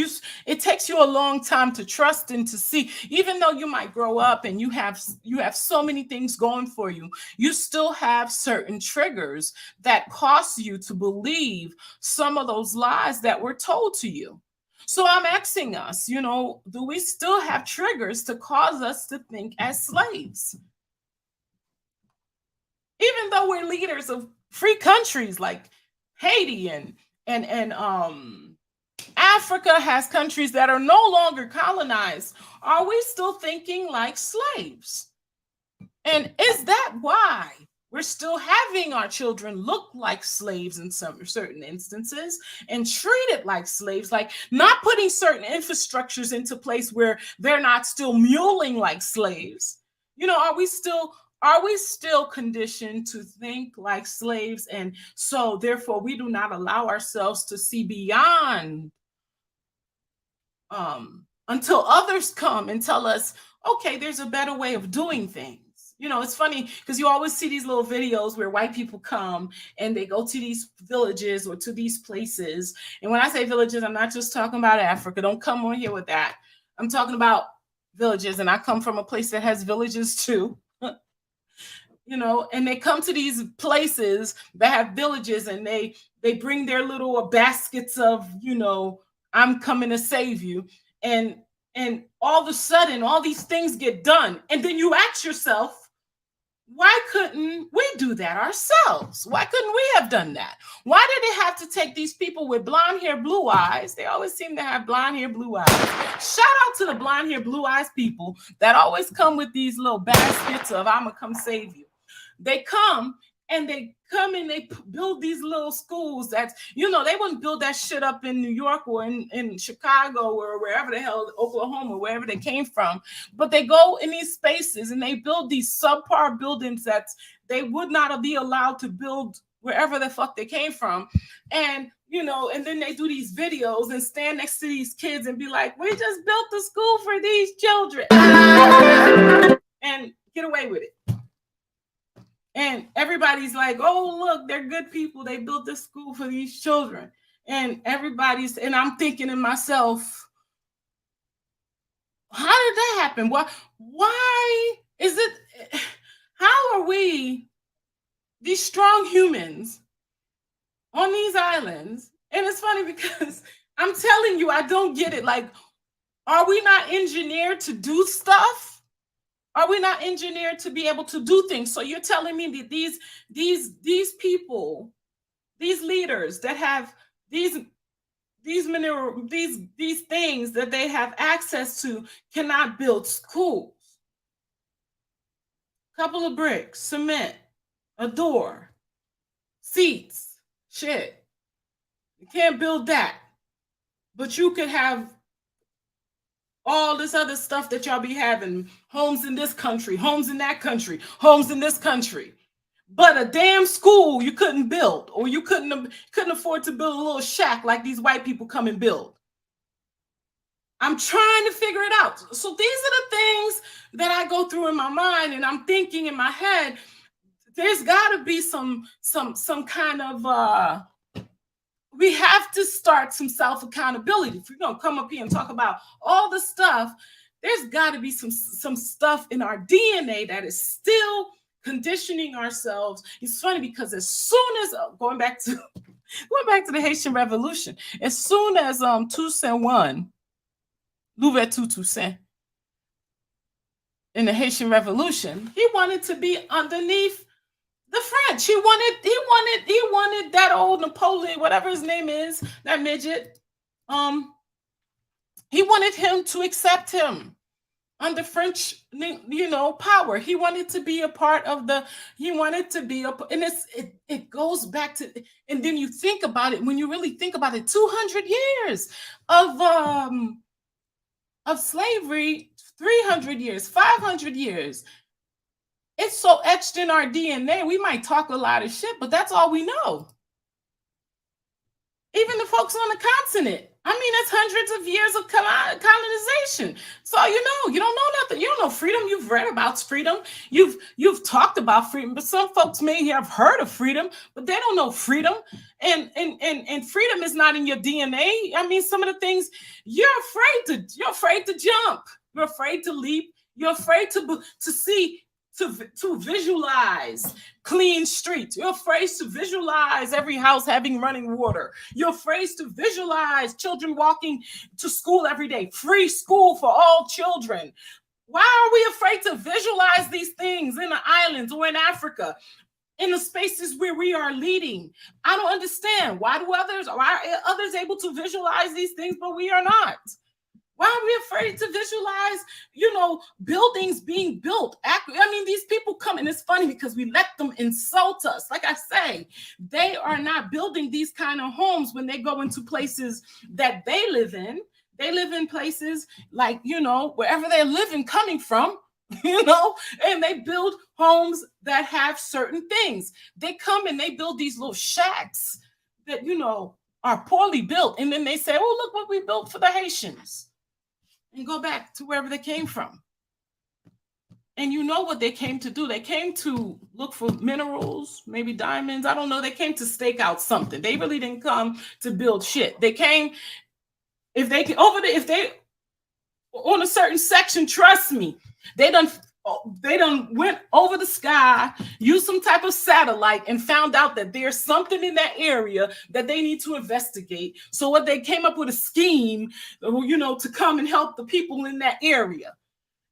S1: It takes you a long time to trust and to see, even though you might grow up and you have so many things going for you, you still have certain triggers that cause you to believe some of those lies that were told to you. So I'm asking us, you know, do we still have triggers to cause us to think as slaves? Even though we're leaders of free countries like Haiti and Africa has countries that are no longer colonized, are we still thinking like slaves? And is that why we're still having our children look like slaves in some certain instances and treated like slaves, like not putting certain infrastructures into place where they're not still muling like slaves? You know, are we still conditioned to think like slaves? And so therefore we do not allow ourselves to see beyond until others come and tell us, okay, there's a better way of doing things. You know, it's funny because you always see these little videos where white people come and they go to these villages or to these places. And when I say villages, I'm not just talking about Africa. Don't come on here with that. I'm talking about villages, and I come from a place that has villages too. You know, and they come to these places that have villages, and they bring their little baskets of, you know, I'm coming to save you. And all of a sudden, all these things get done. And then you ask yourself, why couldn't we do that ourselves? Why couldn't we have done that? Why did it have to take these people with blonde hair, blue eyes? They always seem to have blonde hair, blue eyes. Shout out to the blonde hair, blue eyes people that always come with these little baskets of, I'm gonna come save you. They come and they build these little schools that, you know, they wouldn't build that shit up in New York or in Chicago or wherever the hell, Oklahoma, wherever they came from. But they go in these spaces and they build these subpar buildings that they would not be allowed to build wherever the fuck they came from. And, you know, and then they do these videos and stand next to these kids and be like, we just built a school for these children. And get away with it. And everybody's like, oh, look, they're good people. They built this school for these children. And and I'm thinking to myself, how did that happen? Why is it, how are we, these strong humans on these islands? And it's funny because I'm telling you, I don't get it. Like, are we not engineered to do stuff? Are we not engineered to be able to do things? So you're telling me that these people, these leaders that have these things that they have access to cannot build schools? Couple of bricks, cement, a door, seats, shit. You can't build that. But you could have all this other stuff that y'all be having, homes in this country, homes in that country, homes in this country. But a damn school you couldn't build, or you couldn't afford to build a little shack like these white people come and build. I'm trying to figure it out. So these are the things that I go through in my mind, and I'm thinking in my head, there's got to be some kind of we have to start some self-accountability. If we're going to come up here and talk about all the stuff, there's got to be some stuff in our DNA that is still conditioning ourselves. It's funny because as soon as, going back to Going back to the Haitian Revolution, as soon as Toussaint won, Louverture Toussaint, in the Haitian Revolution, he wanted to be underneath the French. He wanted that old Napoleon, whatever his name is, that midget. He wanted him to accept him under French, power. He wanted to be a part of and it goes back to, and then you think about it, when you really think about it, 200 years of slavery, 300 years, 500 years. It's so etched in our DNA. We might talk a lot of shit, but that's all we know. Even the folks on the continent. I mean, it's hundreds of years of colonization. So you don't know nothing. You don't know freedom. You've read about freedom. You've talked about freedom, but some folks may have heard of freedom, but they don't know freedom. And freedom is not in your DNA. I mean, some of the things you're afraid to jump. You're afraid to leap. You're afraid to see. To visualize clean streets. You're afraid to visualize every house having running water. You're afraid to visualize children walking to school every day. Free school for all children. Why are we afraid to visualize these things in the islands or in Africa, in the spaces where we are leading? I don't understand. Why are others able to visualize these things, but we are not? Why are we afraid to visualize, buildings being built? I mean, these people come, and it's funny because we let them insult us. Like I say, they are not building these kind of homes when they go into places that they live in. They live in places like, wherever they're living, coming from, and they build homes that have certain things. They come and they build these little shacks that, are poorly built. And then they say, oh, look what we built for the Haitians. And go back to wherever they came from. And you know what they came to do? They came to look for minerals, maybe diamonds. I don't know. They came to stake out something. They really didn't come to build shit. They came, if they on a certain section, trust me, they done went over the sky, used some type of satellite, and found out that there's something in that area that they need to investigate. So what they came up with a scheme, to come and help the people in that area.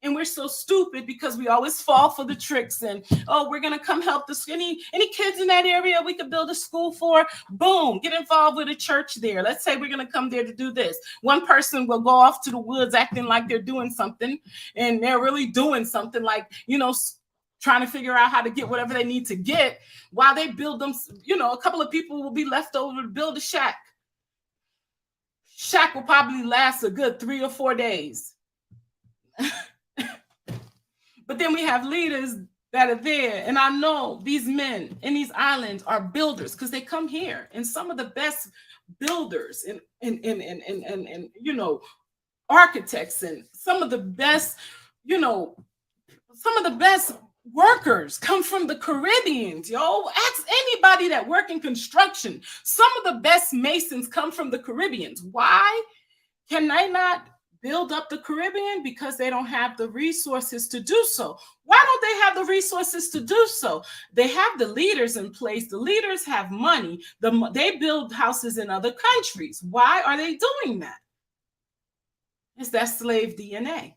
S1: And we're so stupid because we always fall for the tricks and, we're going to come help this. Any kids in that area we could build a school for? Boom, get involved with a church there. Let's say we're going to come there to do this. One person will go off to the woods acting like they're doing something, and they're really doing something like, trying to figure out how to get whatever they need to get while they build them. A couple of people will be left over to build a shack. Shack will probably last a good 3 or 4 days. But then we have leaders that are there. And I know these men in these islands are builders because they come here. And some of the best builders and architects and some of the best, some of the best workers come from the Caribbean. Ask anybody that work in construction. Some of the best masons come from the Caribbean. Why can they not build up the Caribbean? Because they don't have the resources to do so. Why don't they have the resources to do so? They have the leaders in place. The leaders have money. They build houses in other countries. Why are they doing that? It's that slave DNA.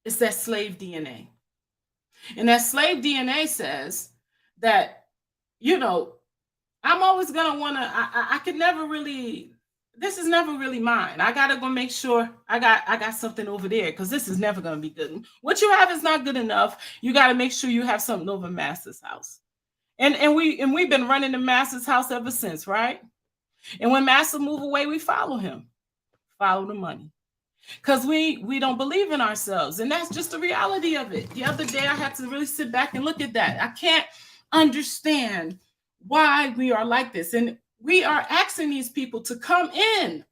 S1: It's that slave DNA. And that slave DNA says that, I'm always going to want to, I could never really, this is never really mine. I got to go make sure I got something over there because this is never going to be good. What you have is not good enough. You got to make sure you have something over Master's house. And we've been running the Master's house ever since, right? And when Master move away, we follow him. Follow the money. Because we don't believe in ourselves. And that's just the reality of it. The other day, I had to really sit back and look at that. I can't understand why we are like this. And we are asking these people to come in.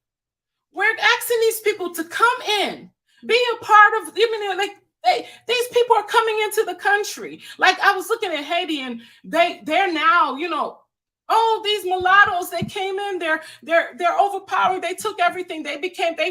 S1: We're asking these people to come in, be a part of, these people are coming into the country. Like I was looking at Haiti and they're now, these mulattoes, they came in, they're overpowering. They took everything. They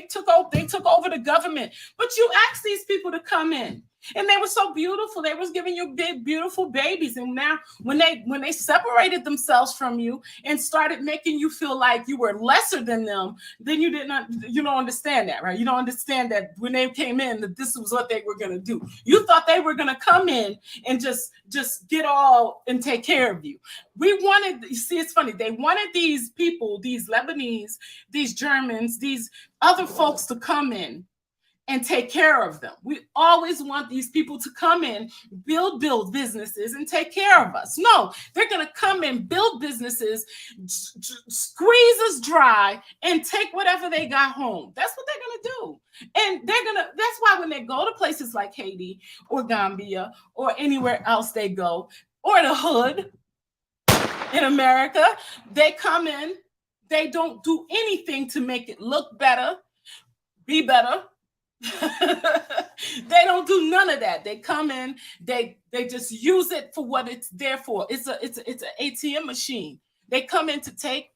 S1: took over the government. But you ask these people to come in. And they were so beautiful. They was giving you big, beautiful babies. And now when they separated themselves from you and started making you feel like you were lesser than them, then you don't understand that, right? You don't understand that when they came in, that this was what they were going to do. You thought they were going to come in and just get all and take care of you. You see, it's funny. They wanted these people, these Lebanese, these Germans, these other folks to come in and take care of them. We always want these people to come in, build businesses and take care of us. No, they're going to come in, build businesses, squeeze us dry and take whatever they got home. That's what they're going to do. And that's why when they go to places like Haiti or Gambia or anywhere else they go, or the hood in America, they come in, they don't do anything to make it look better, be better. They don't do none of that. They come in, they just use it for what it's there for. It's an ATM machine. They come in to take,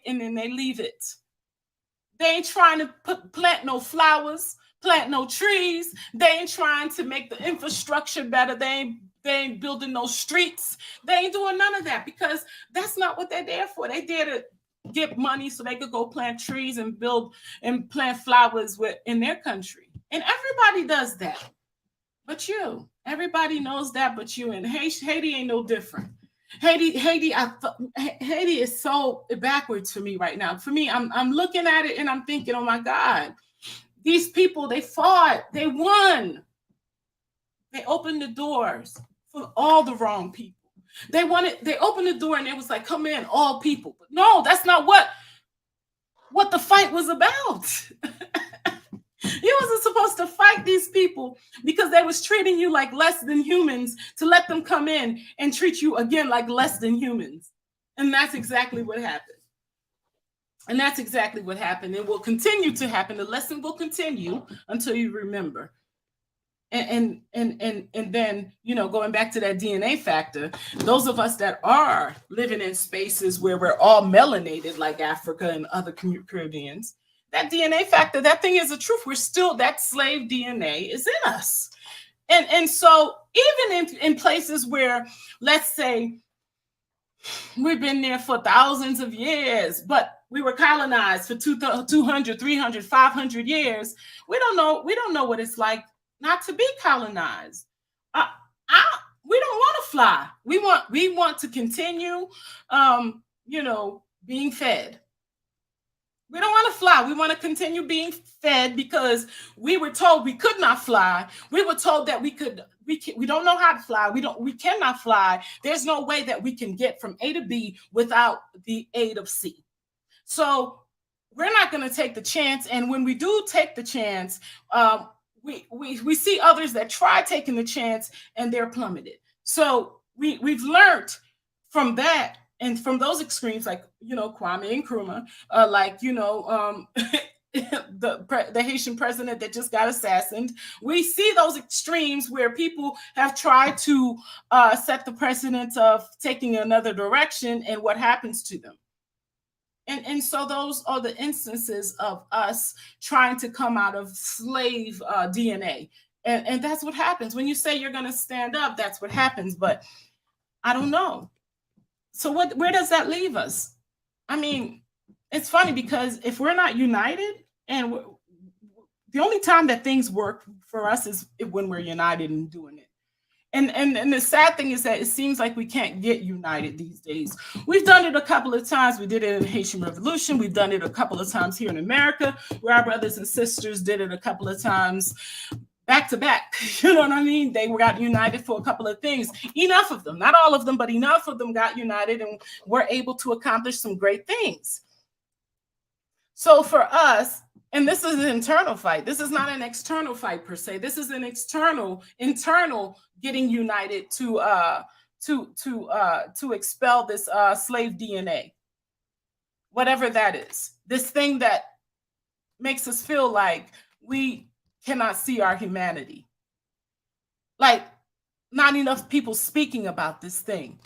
S1: and then they leave it. They ain't trying to plant no flowers, plant no trees. They ain't trying to make the infrastructure better. They ain't building no streets. They ain't doing none of that because that's not what they're there for. They there to get money so they could go plant trees and build and plant flowers in their country. And everybody does that. But you. Everybody knows that but you. And Haiti ain't no different. Haiti is so backwards for me right now. For me, I'm looking at it and I'm thinking, oh my God, these people, they fought, they won. They opened the doors for all the wrong people. They opened the door and it was like, come in, all people. But no, that's not what the fight was about. You wasn't supposed to fight these people because they was treating you like less than humans to let them come in and treat you again like less than humans. And that's exactly what happened. And that's exactly what happened. It will continue to happen. The lesson will continue until you remember. And then, going back to that DNA factor, those of us that are living in spaces where we're all melanated like Africa and other Caribbeans, that DNA factor, that thing is a truth. We're still, that slave DNA is in us. And so even in places where, let's say, we've been there for thousands of years, but we were colonized for 200, 300, 500 years, we don't know what it's like not to be colonized. We don't want to fly. We want to continue, being fed. We don't want to fly. We want to continue being fed because we were told we could not fly. We were told that we don't know how to fly. We cannot fly. There's no way that we can get from A to B without the aid of C. So we're not going to take the chance. And when we do take the chance, we see others that try taking the chance and they're plummeted. So we've learned from that and from those extremes, like, Kwame Nkrumah, the Haitian president that just got assassinated. We see those extremes where people have tried to set the precedent of taking another direction and what happens to them. And so those are the instances of us trying to come out of slave DNA. And that's what happens. When you say you're going to stand up, that's what happens. But I don't know. So where does that leave us? I mean, it's funny because if we're not united, and the only time that things work for us is when we're united and doing it. And the sad thing is that it seems like we can't get united these days. We've done it a couple of times. We did it in the Haitian Revolution. We've done it a couple of times here in America, where our brothers and sisters did it a couple of times back to back. You know what I mean? They got united for a couple of things. Enough of them, not all of them, but enough of them got united and were able to accomplish some great things. So for us, and this is an internal fight. This is not an external fight per se. This is an internal getting united to expel this slave DNA, whatever that is. This thing that makes us feel like we cannot see our humanity. Like, not enough people speaking about this thing,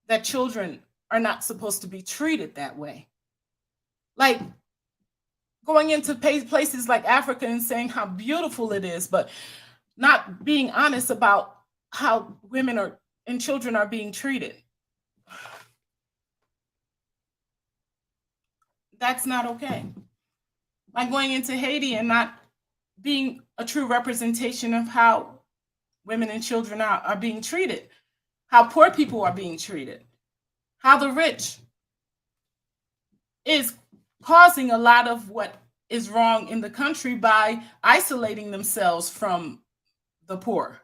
S1: that children are not supposed to be treated that way. Like, going into places like Africa and saying how beautiful it is, but not being honest about how women are and children are being treated. That's not okay. Like going into Haiti and not being a true representation of how women and children are being treated, how poor people are being treated, how the rich is causing a lot of what is wrong in the country by isolating themselves from the poor.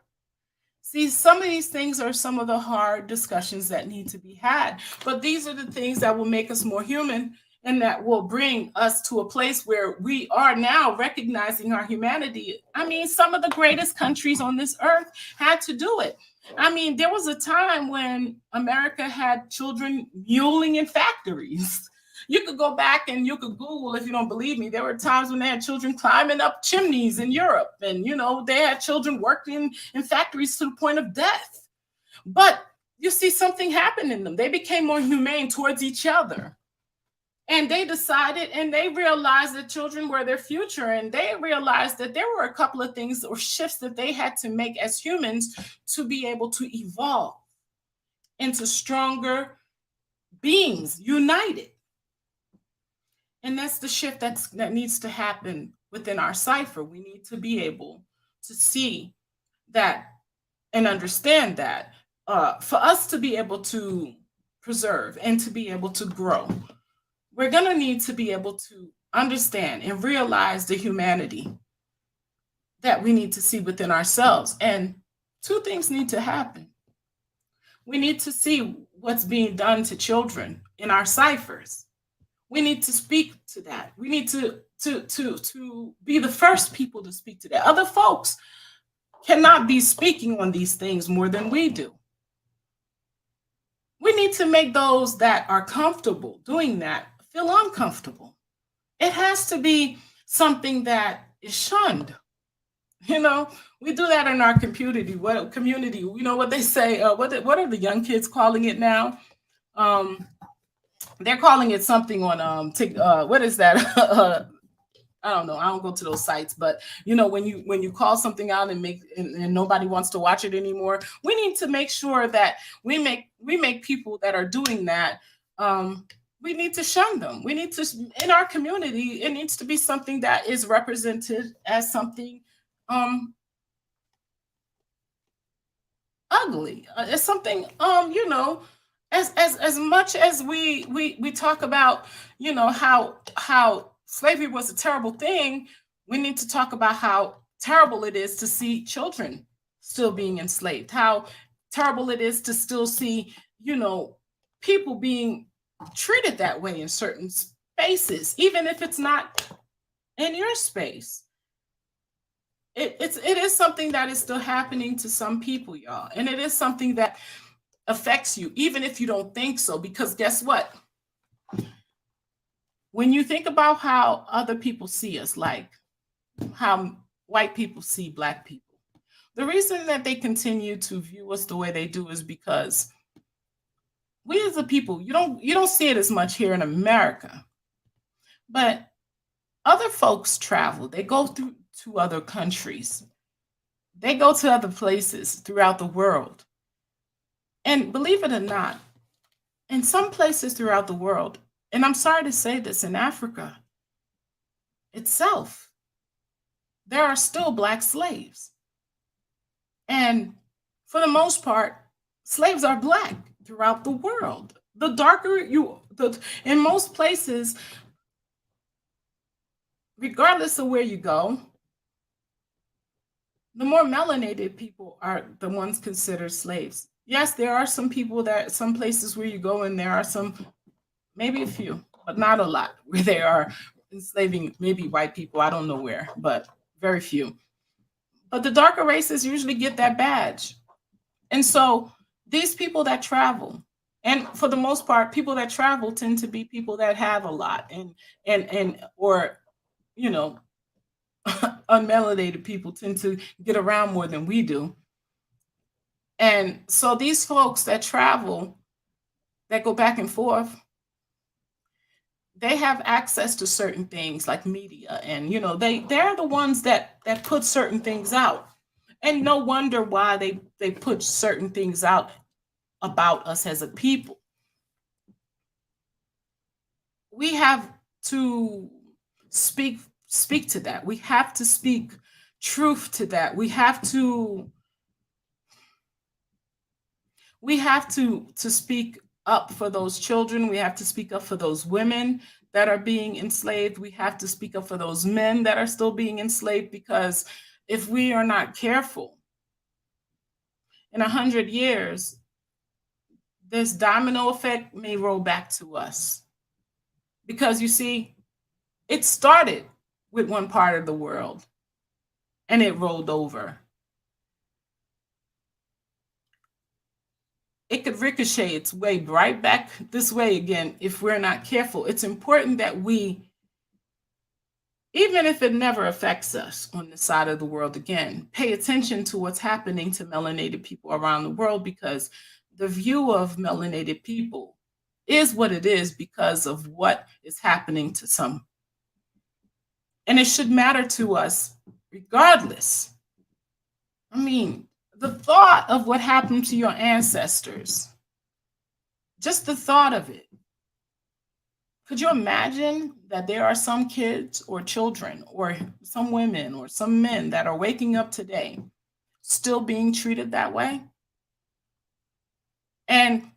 S1: See, some of these things are some of the hard discussions that need to be had, but these are the things that will make us more human and that will bring us to a place where we are now recognizing our humanity. I mean, some of the greatest countries on this earth had to do it. I mean, there was a time when America had children muling in factories. You could go back and you could Google if you don't believe me. There were times when they had children climbing up chimneys in Europe, and they had children working in factories to the point of death. But you see, something happened in them. They became more humane towards each other. And they decided and they realized that children were their future. And they realized that there were a couple of things or shifts that they had to make as humans to be able to evolve into stronger beings, united. And that's the shift that needs to happen within our cipher. We need to be able to see that and understand that for us to be able to preserve and to be able to grow, we're going to need to be able to understand and realize the humanity that we need to see within ourselves. And two things need to happen. We need to see what's being done to children in our ciphers. We need to speak to that. We need to be the first people to speak to that. Other folks cannot be speaking on these things more than we do. We need to make those that are comfortable doing that feel uncomfortable. It has to be something that is shunned. We do that in our community. What community? You know what they say? What are the young kids calling it now? They're calling it something on what is that? I don't know. I don't go to those sites, but when you call something out and nobody wants to watch it anymore, we need to make sure that we make people that are doing that. We need to shun them. We need to, in our community, it needs to be something that is represented as something ugly. As something as much as we talk about how slavery was a terrible thing, we need to talk about how terrible it is to see children still being enslaved, how terrible it is to still see people being treated that way in certain spaces, even if it's not in your space. It is something that is still happening to some people, y'all, and it is something that affects you, even if you don't think so, because guess what? When you think about how other people see us, like how white people see Black people, the reason that they continue to view us the way they do is because we as a people, you don't see it as much here in America, but other folks travel. They go to other countries. They go to other places throughout the world. And believe it or not, in some places throughout the world, and I'm sorry to say this, in Africa itself, there are still Black slaves. And for the most part, slaves are Black throughout the world. The darker in most places, regardless of where you go, the more melanated people are the ones considered slaves. Yes, there are some places where you go and there are some, maybe a few, but not a lot, where they are enslaving maybe white people. I don't know where, but very few. But the darker races usually get that badge. And so these people that travel, and for the most part, people that travel tend to be people that have a lot or unmelanated people tend to get around more than we do. And so these folks that travel, that go back and forth, they have access to certain things like media, and they're the ones that put certain things out. And no wonder why they put certain things out about us as a people. We have to speak to that. We have to speak truth to that. We have to speak up for those children. We have to speak up for those women that are being enslaved. We have to speak up for those men that are still being enslaved, because if we are not careful, in 100 years, this domino effect may roll back to us. Because you see, it started with one part of the world and it rolled over. It could ricochet its way right back this way again if we're not careful. It's important that we, even if it never affects us on this side of the world again, pay attention to what's happening to melanated people around the world, because the view of melanated people is what it is because of what is happening to some. And it should matter to us regardless. I mean, the thought of what happened to your ancestors, just the thought of it. Could you imagine that there are some kids or children or some women or some men that are waking up today still being treated that way? And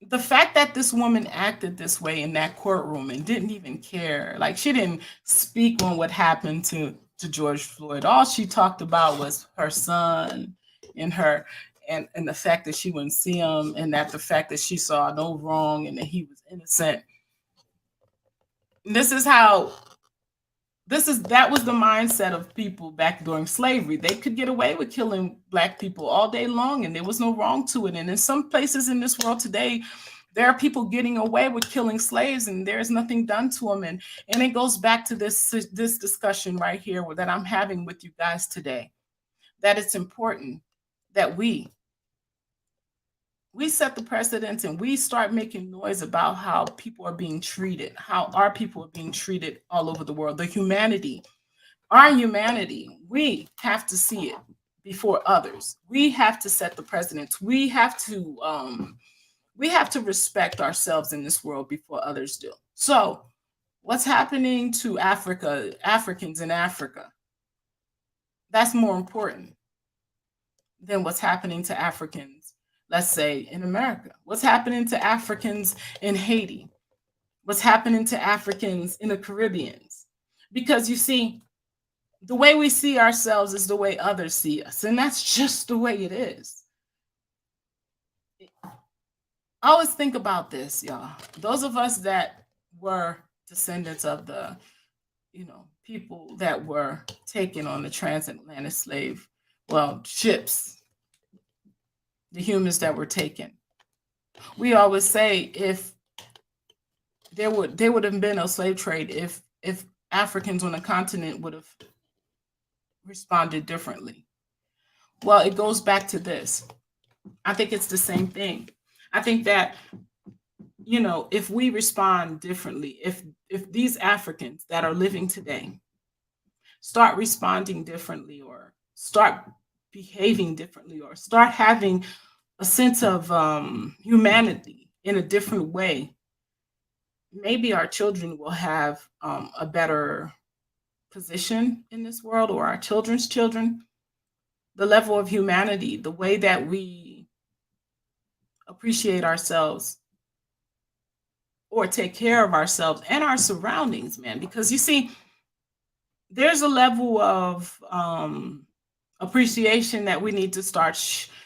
S1: the fact that this woman acted this way in that courtroom and didn't even care, like she didn't speak on what happened to George Floyd. All she talked about was her son and her and the fact that she wouldn't see him, and that the fact that she saw no wrong and that he was innocent. That was the mindset of people back during slavery. They could get away with killing Black people all day long and there was no wrong to it. And in some places in this world today, there are people getting away with killing slaves and there's nothing done to them. And it goes back to this discussion right here that I'm having with you guys today, that it's important that we set the precedent and we start making noise about how people are being treated, how our people are being treated all over the world. The humanity, our humanity, we have to see it before others. We have to set the precedent. We have to respect ourselves in this world before others do. So what's happening to Africans in Africa, that's more important than what's happening to Africans, let's say, in America. What's happening to Africans in Haiti? What's happening to Africans in the Caribbean? Because you see, the way we see ourselves is the way others see us. And that's just the way it is. I always think about this, y'all. Those of us that were descendants of the, people that were taken on the transatlantic ships, the humans that were taken. We always say if there would have been no slave trade if Africans on the continent would have responded differently. Well, it goes back to this. I think it's the same thing. I think that, if we respond differently, if these Africans that are living today start responding differently or start behaving differently or start having a sense of humanity in a different way, maybe our children will have a better position in this world, or our children's children. The level of humanity, the way that we appreciate ourselves or take care of ourselves and our surroundings, man. Because you see, there's a level of appreciation that we need to start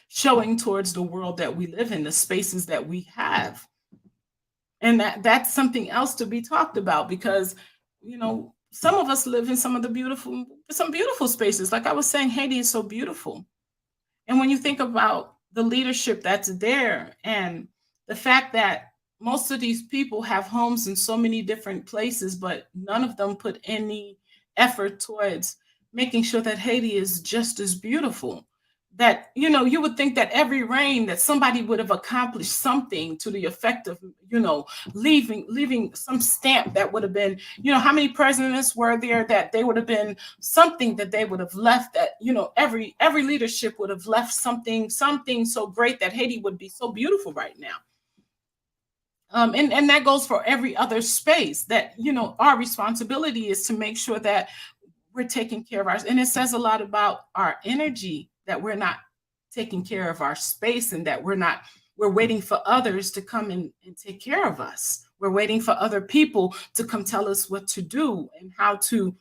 S1: showing towards the world that we live in, the spaces that we have. And that's something else to be talked about, because, some of us live in some beautiful spaces. Like I was saying, Haiti is so beautiful. And when you think about the leadership that's there and the fact that most of these people have homes in so many different places, but none of them put any effort towards making sure that Haiti is just as beautiful, that, you know, you would think that every reign that somebody would have accomplished something to the effect of, you know, leaving some stamp that would have been, you know, how many presidents were there that they would have been something that they would have left, that, you know, every leadership would have left something so great that Haiti would be so beautiful right now. And that goes for every other space, that, you know, our responsibility is to make sure that we're taking care of ours. And it says a lot about our energy, that we're not taking care of our space, and that we're waiting for others to come and take care of us. We're waiting for other people to come tell us what to do and how to,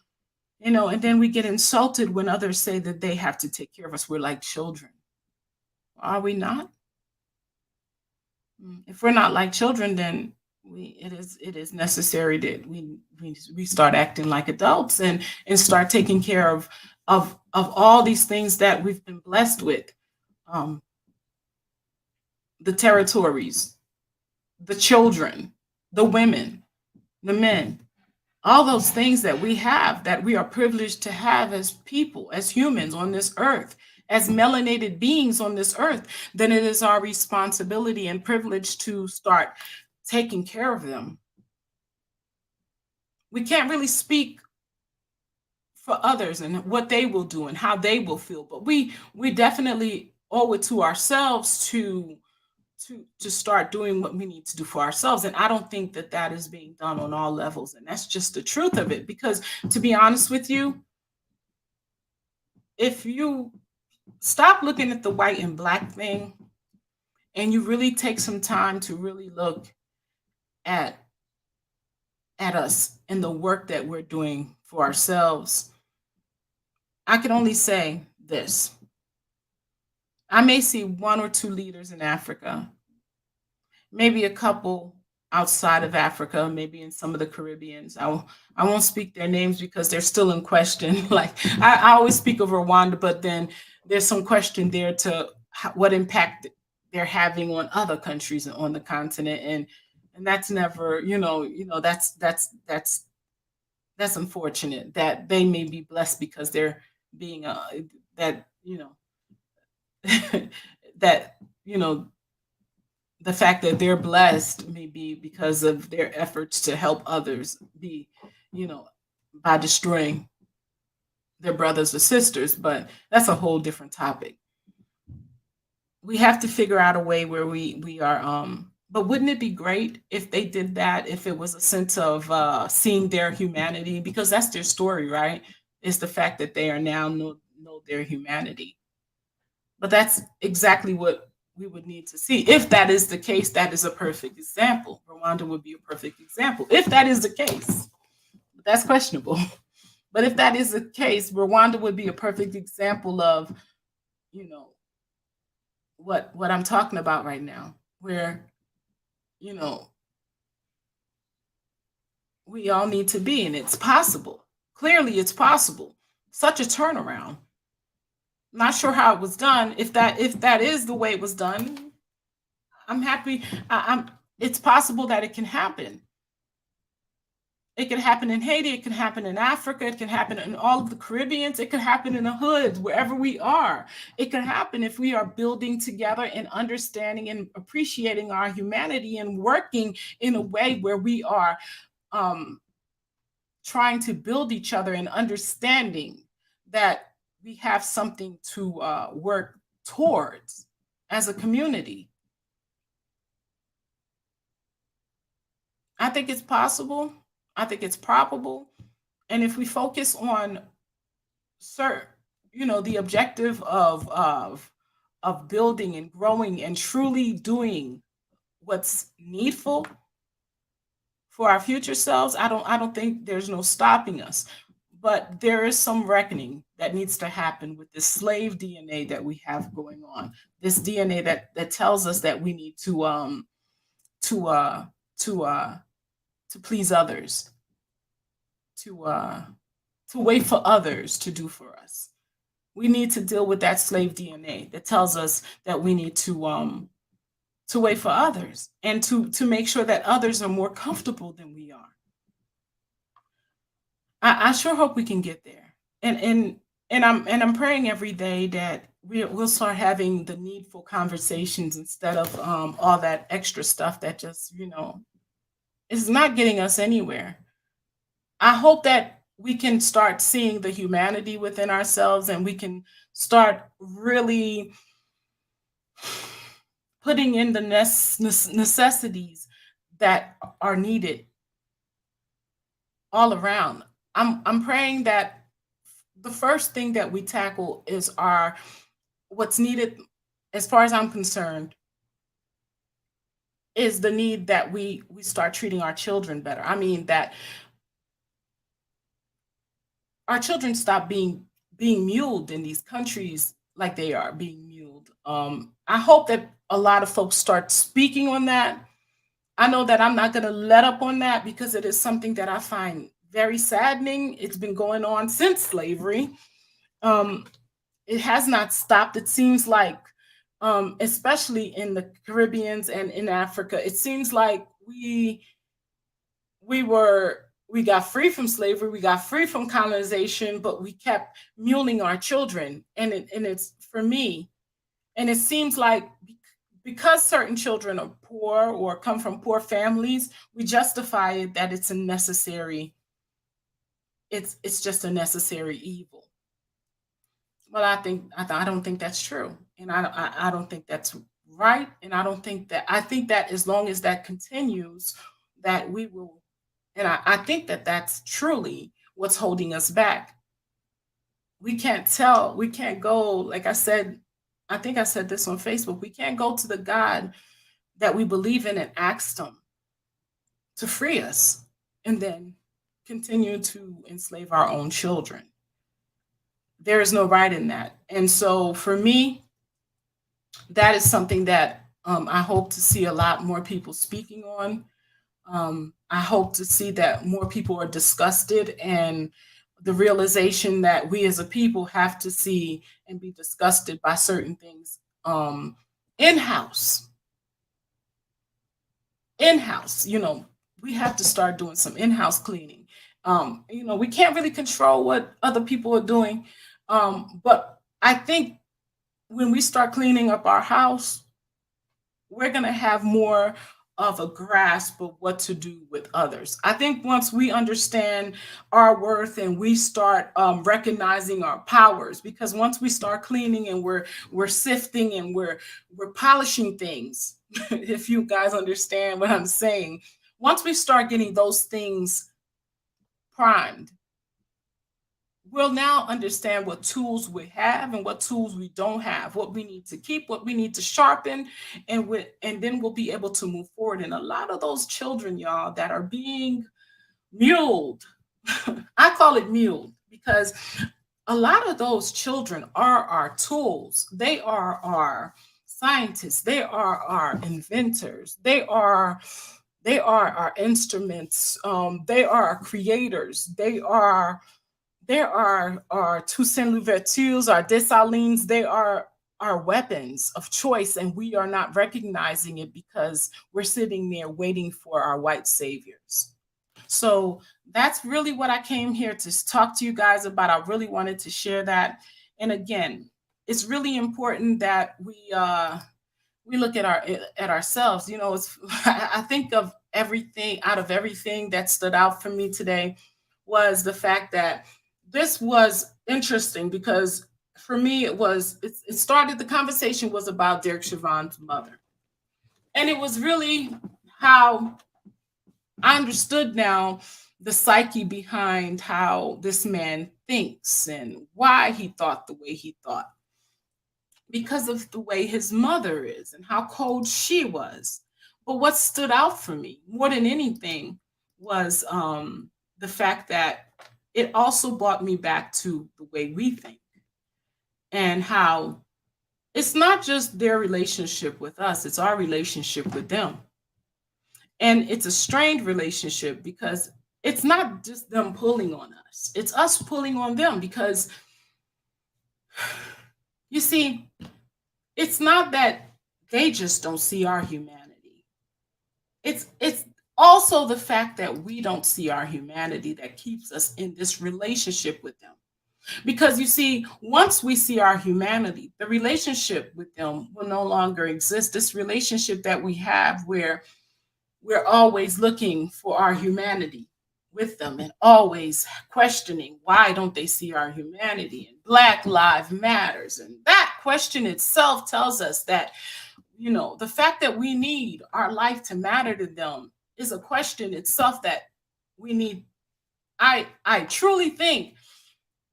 S1: you know, and then we get insulted when others say that they have to take care of us. We're like children. Are we not? If we're not like children, then it is necessary that we start acting like adults and start taking care of all these things that we've been blessed with, the territories, the children, the women, the men, all those things that we have, that we are privileged to have as people, as humans on this earth, as melanated beings on this earth. Then it is our responsibility and privilege to start taking care of them. We can't really speak for others and what they will do and how they will feel, but we definitely owe it to ourselves to start doing what we need to do for ourselves. And I don't think that that is being done on all levels. And that's just the truth of it. Because to be honest with you, if you stop looking at the white and black thing and you really take some time to really look at us and the work that we're doing for ourselves, I can only say this. I may see one or two leaders in Africa, maybe a couple outside of Africa, maybe in some of the Caribbeans. I won't speak their names because they're still in question. Like I always speak of Rwanda, but then there's some question there to what impact they're having on other countries on the continent, and that's never, that's unfortunate that they may be blessed because they're being that that the fact that they're blessed may be because of their efforts to help others be, by destroying their brothers or sisters, but that's a whole different topic. We have to figure out a way where we are, but wouldn't it be great if they did that, if it was a sense of seeing their humanity, because that's their story, right? Is the fact that they are now know their humanity. But that's exactly what we would need to see. If that is the case, that is a perfect example. Rwanda would be a perfect example. If that is the case, that's questionable. But if that is the case, Rwanda would be a perfect example of, what I'm talking about right now, where, we all need to be, and it's possible. Clearly, it's possible. Such a turnaround. Not sure how it was done. If that is the way it was done, I'm happy. It's possible that it can happen. It can happen in Haiti. It can happen in Africa. It can happen in all of the Caribbeans. It can happen in the hoods, wherever we are. It can happen if we are building together and understanding and appreciating our humanity and working in a way where we are trying to build each other and understanding that we have something to work towards as a community. I think it's possible. I think it's probable. And if we focus on the objective of building and growing and truly doing what's needful for our future selves, I don't think there's no stopping us. But there is some reckoning that needs to happen with this slave DNA that we have going on. This DNA that tells us that we need to please others, to wait for others to do for us. We need to deal with that slave DNA that tells us that we need to wait for others and to make sure that others are more comfortable than we are. I sure hope we can get there, and I'm praying every day that we'll start having the needful conversations instead of all that extra stuff that just, is not getting us anywhere. I hope that we can start seeing the humanity within ourselves and we can start really putting in the necessities that are needed all around. I'm praying that the first thing that we tackle is what's needed, as far as I'm concerned, is the need that we start treating our children better. I mean, that our children stop being muled in these countries like they are being muled. I hope that a lot of folks start speaking on that. I know that I'm not going to let up on that because it is something that I find very saddening. It's been going on since slavery. It has not stopped. It seems like, especially in the Caribbeans and in Africa, it seems like we got free from slavery, we got free from colonization, but we kept muling our children. And it's for me, and it seems like because certain children are poor or come from poor families, we justify it that it's a necessary, it's just a necessary evil. Well, I don't think that's true, and I don't think that's right, and I think that as long as that continues, that we will, and I think that that's truly what's holding us back. We can't go, like I said, I think I said this on Facebook. We can't go to the God that we believe in and ask them to free us, and then continue to enslave our own children. There is no right in that. And so for me, that is something that I hope to see a lot more people speaking on. I hope to see that more people are disgusted and the realization that we as a people have to see and be disgusted by certain things in-house. In-house, we have to start doing some in-house cleaning. We can't really control what other people are doing. But I think when we start cleaning up our house, we're going to have more of a grasp of what to do with others. I think once we understand our worth and we start recognizing our powers, because once we start cleaning and we're sifting and we're polishing things, if you guys understand what I'm saying, once we start getting those things primed, we'll now understand what tools we have and what tools we don't have, what we need to keep, what we need to sharpen, and then we'll be able to move forward. And a lot of those children, y'all, that are being muled, I call it muled because a lot of those children are our tools. They are our scientists. They are our inventors. They are our instruments. They are our creators. There are our Toussaint Louvertures, our Dessalines. They are our weapons of choice, and we are not recognizing it because we're sitting there waiting for our white saviors. So that's really what I came here to talk to you guys about. I really wanted to share that. And again, it's really important that we look at ourselves. I think of everything that stood out for me today was the fact that this was interesting because for me it started, the conversation was about Derek Chauvin's mother. And it was really how I understood now the psyche behind how this man thinks and why he thought the way he thought. Because of the way his mother is and how cold she was. But what stood out for me more than anything was the fact that it also brought me back to the way we think and how it's not just their relationship with us, it's our relationship with them. And it's a strained relationship because it's not just them pulling on us, it's us pulling on them because, you see, it's not that they just don't see our humanity. It's also the fact that we don't see our humanity that keeps us in this relationship with them. Because you see, once we see our humanity, the relationship with them will no longer exist. This relationship that we have where we're always looking for our humanity with them and always questioning why don't they see our humanity, and Black Lives Matters. And that question itself tells us that, you know, the fact that we need our life to matter to them is a question itself that we need. I truly think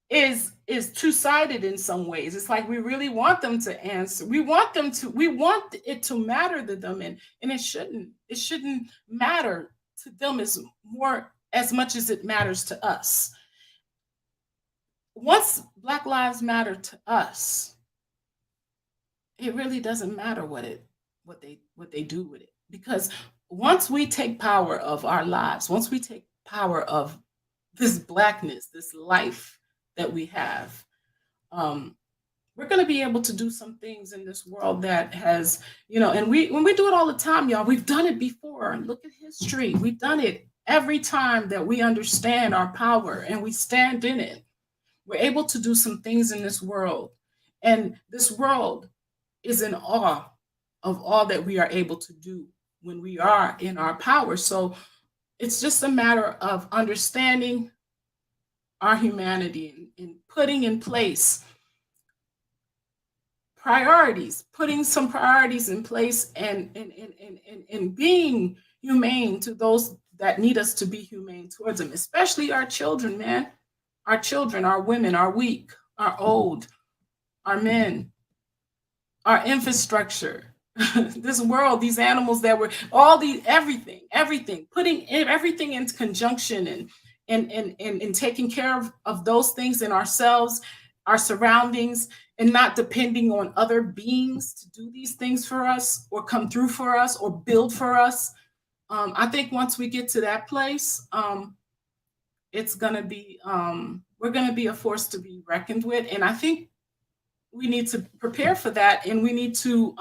S1: is two-sided in some ways. It's like we really want them to answer. We want it to matter to them, and it shouldn't matter to them as much as it matters to us. Once Black Lives Matter to us, it really doesn't matter what they do with it. Because once we take power of our lives, once we take power of this Blackness, this life that we have, we're going to be able to do some things in this world that has, you know, and when we do it all the time, y'all, we've done it before. Look at history. We've done it every time that we understand our power and we stand in it. We're able to do some things in this world, and this world is in awe of all that we are able to do when we are in our power. So it's just a matter of understanding our humanity and putting in place priorities, putting some priorities in place, and being humane to those that need us to be humane towards them, especially our children, man. Our children, our women, our weak, our old, our men, our infrastructure, this world, these animals that were everything, putting everything into conjunction and taking care of those things in ourselves, our surroundings, and not depending on other beings to do these things for us or come through for us or build for us. I think once we get to that place, it's gonna be we're gonna be a force to be reckoned with, and I think we need to prepare for that, and we need to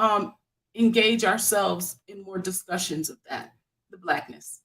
S1: engage ourselves in more discussions of that, the Blackness.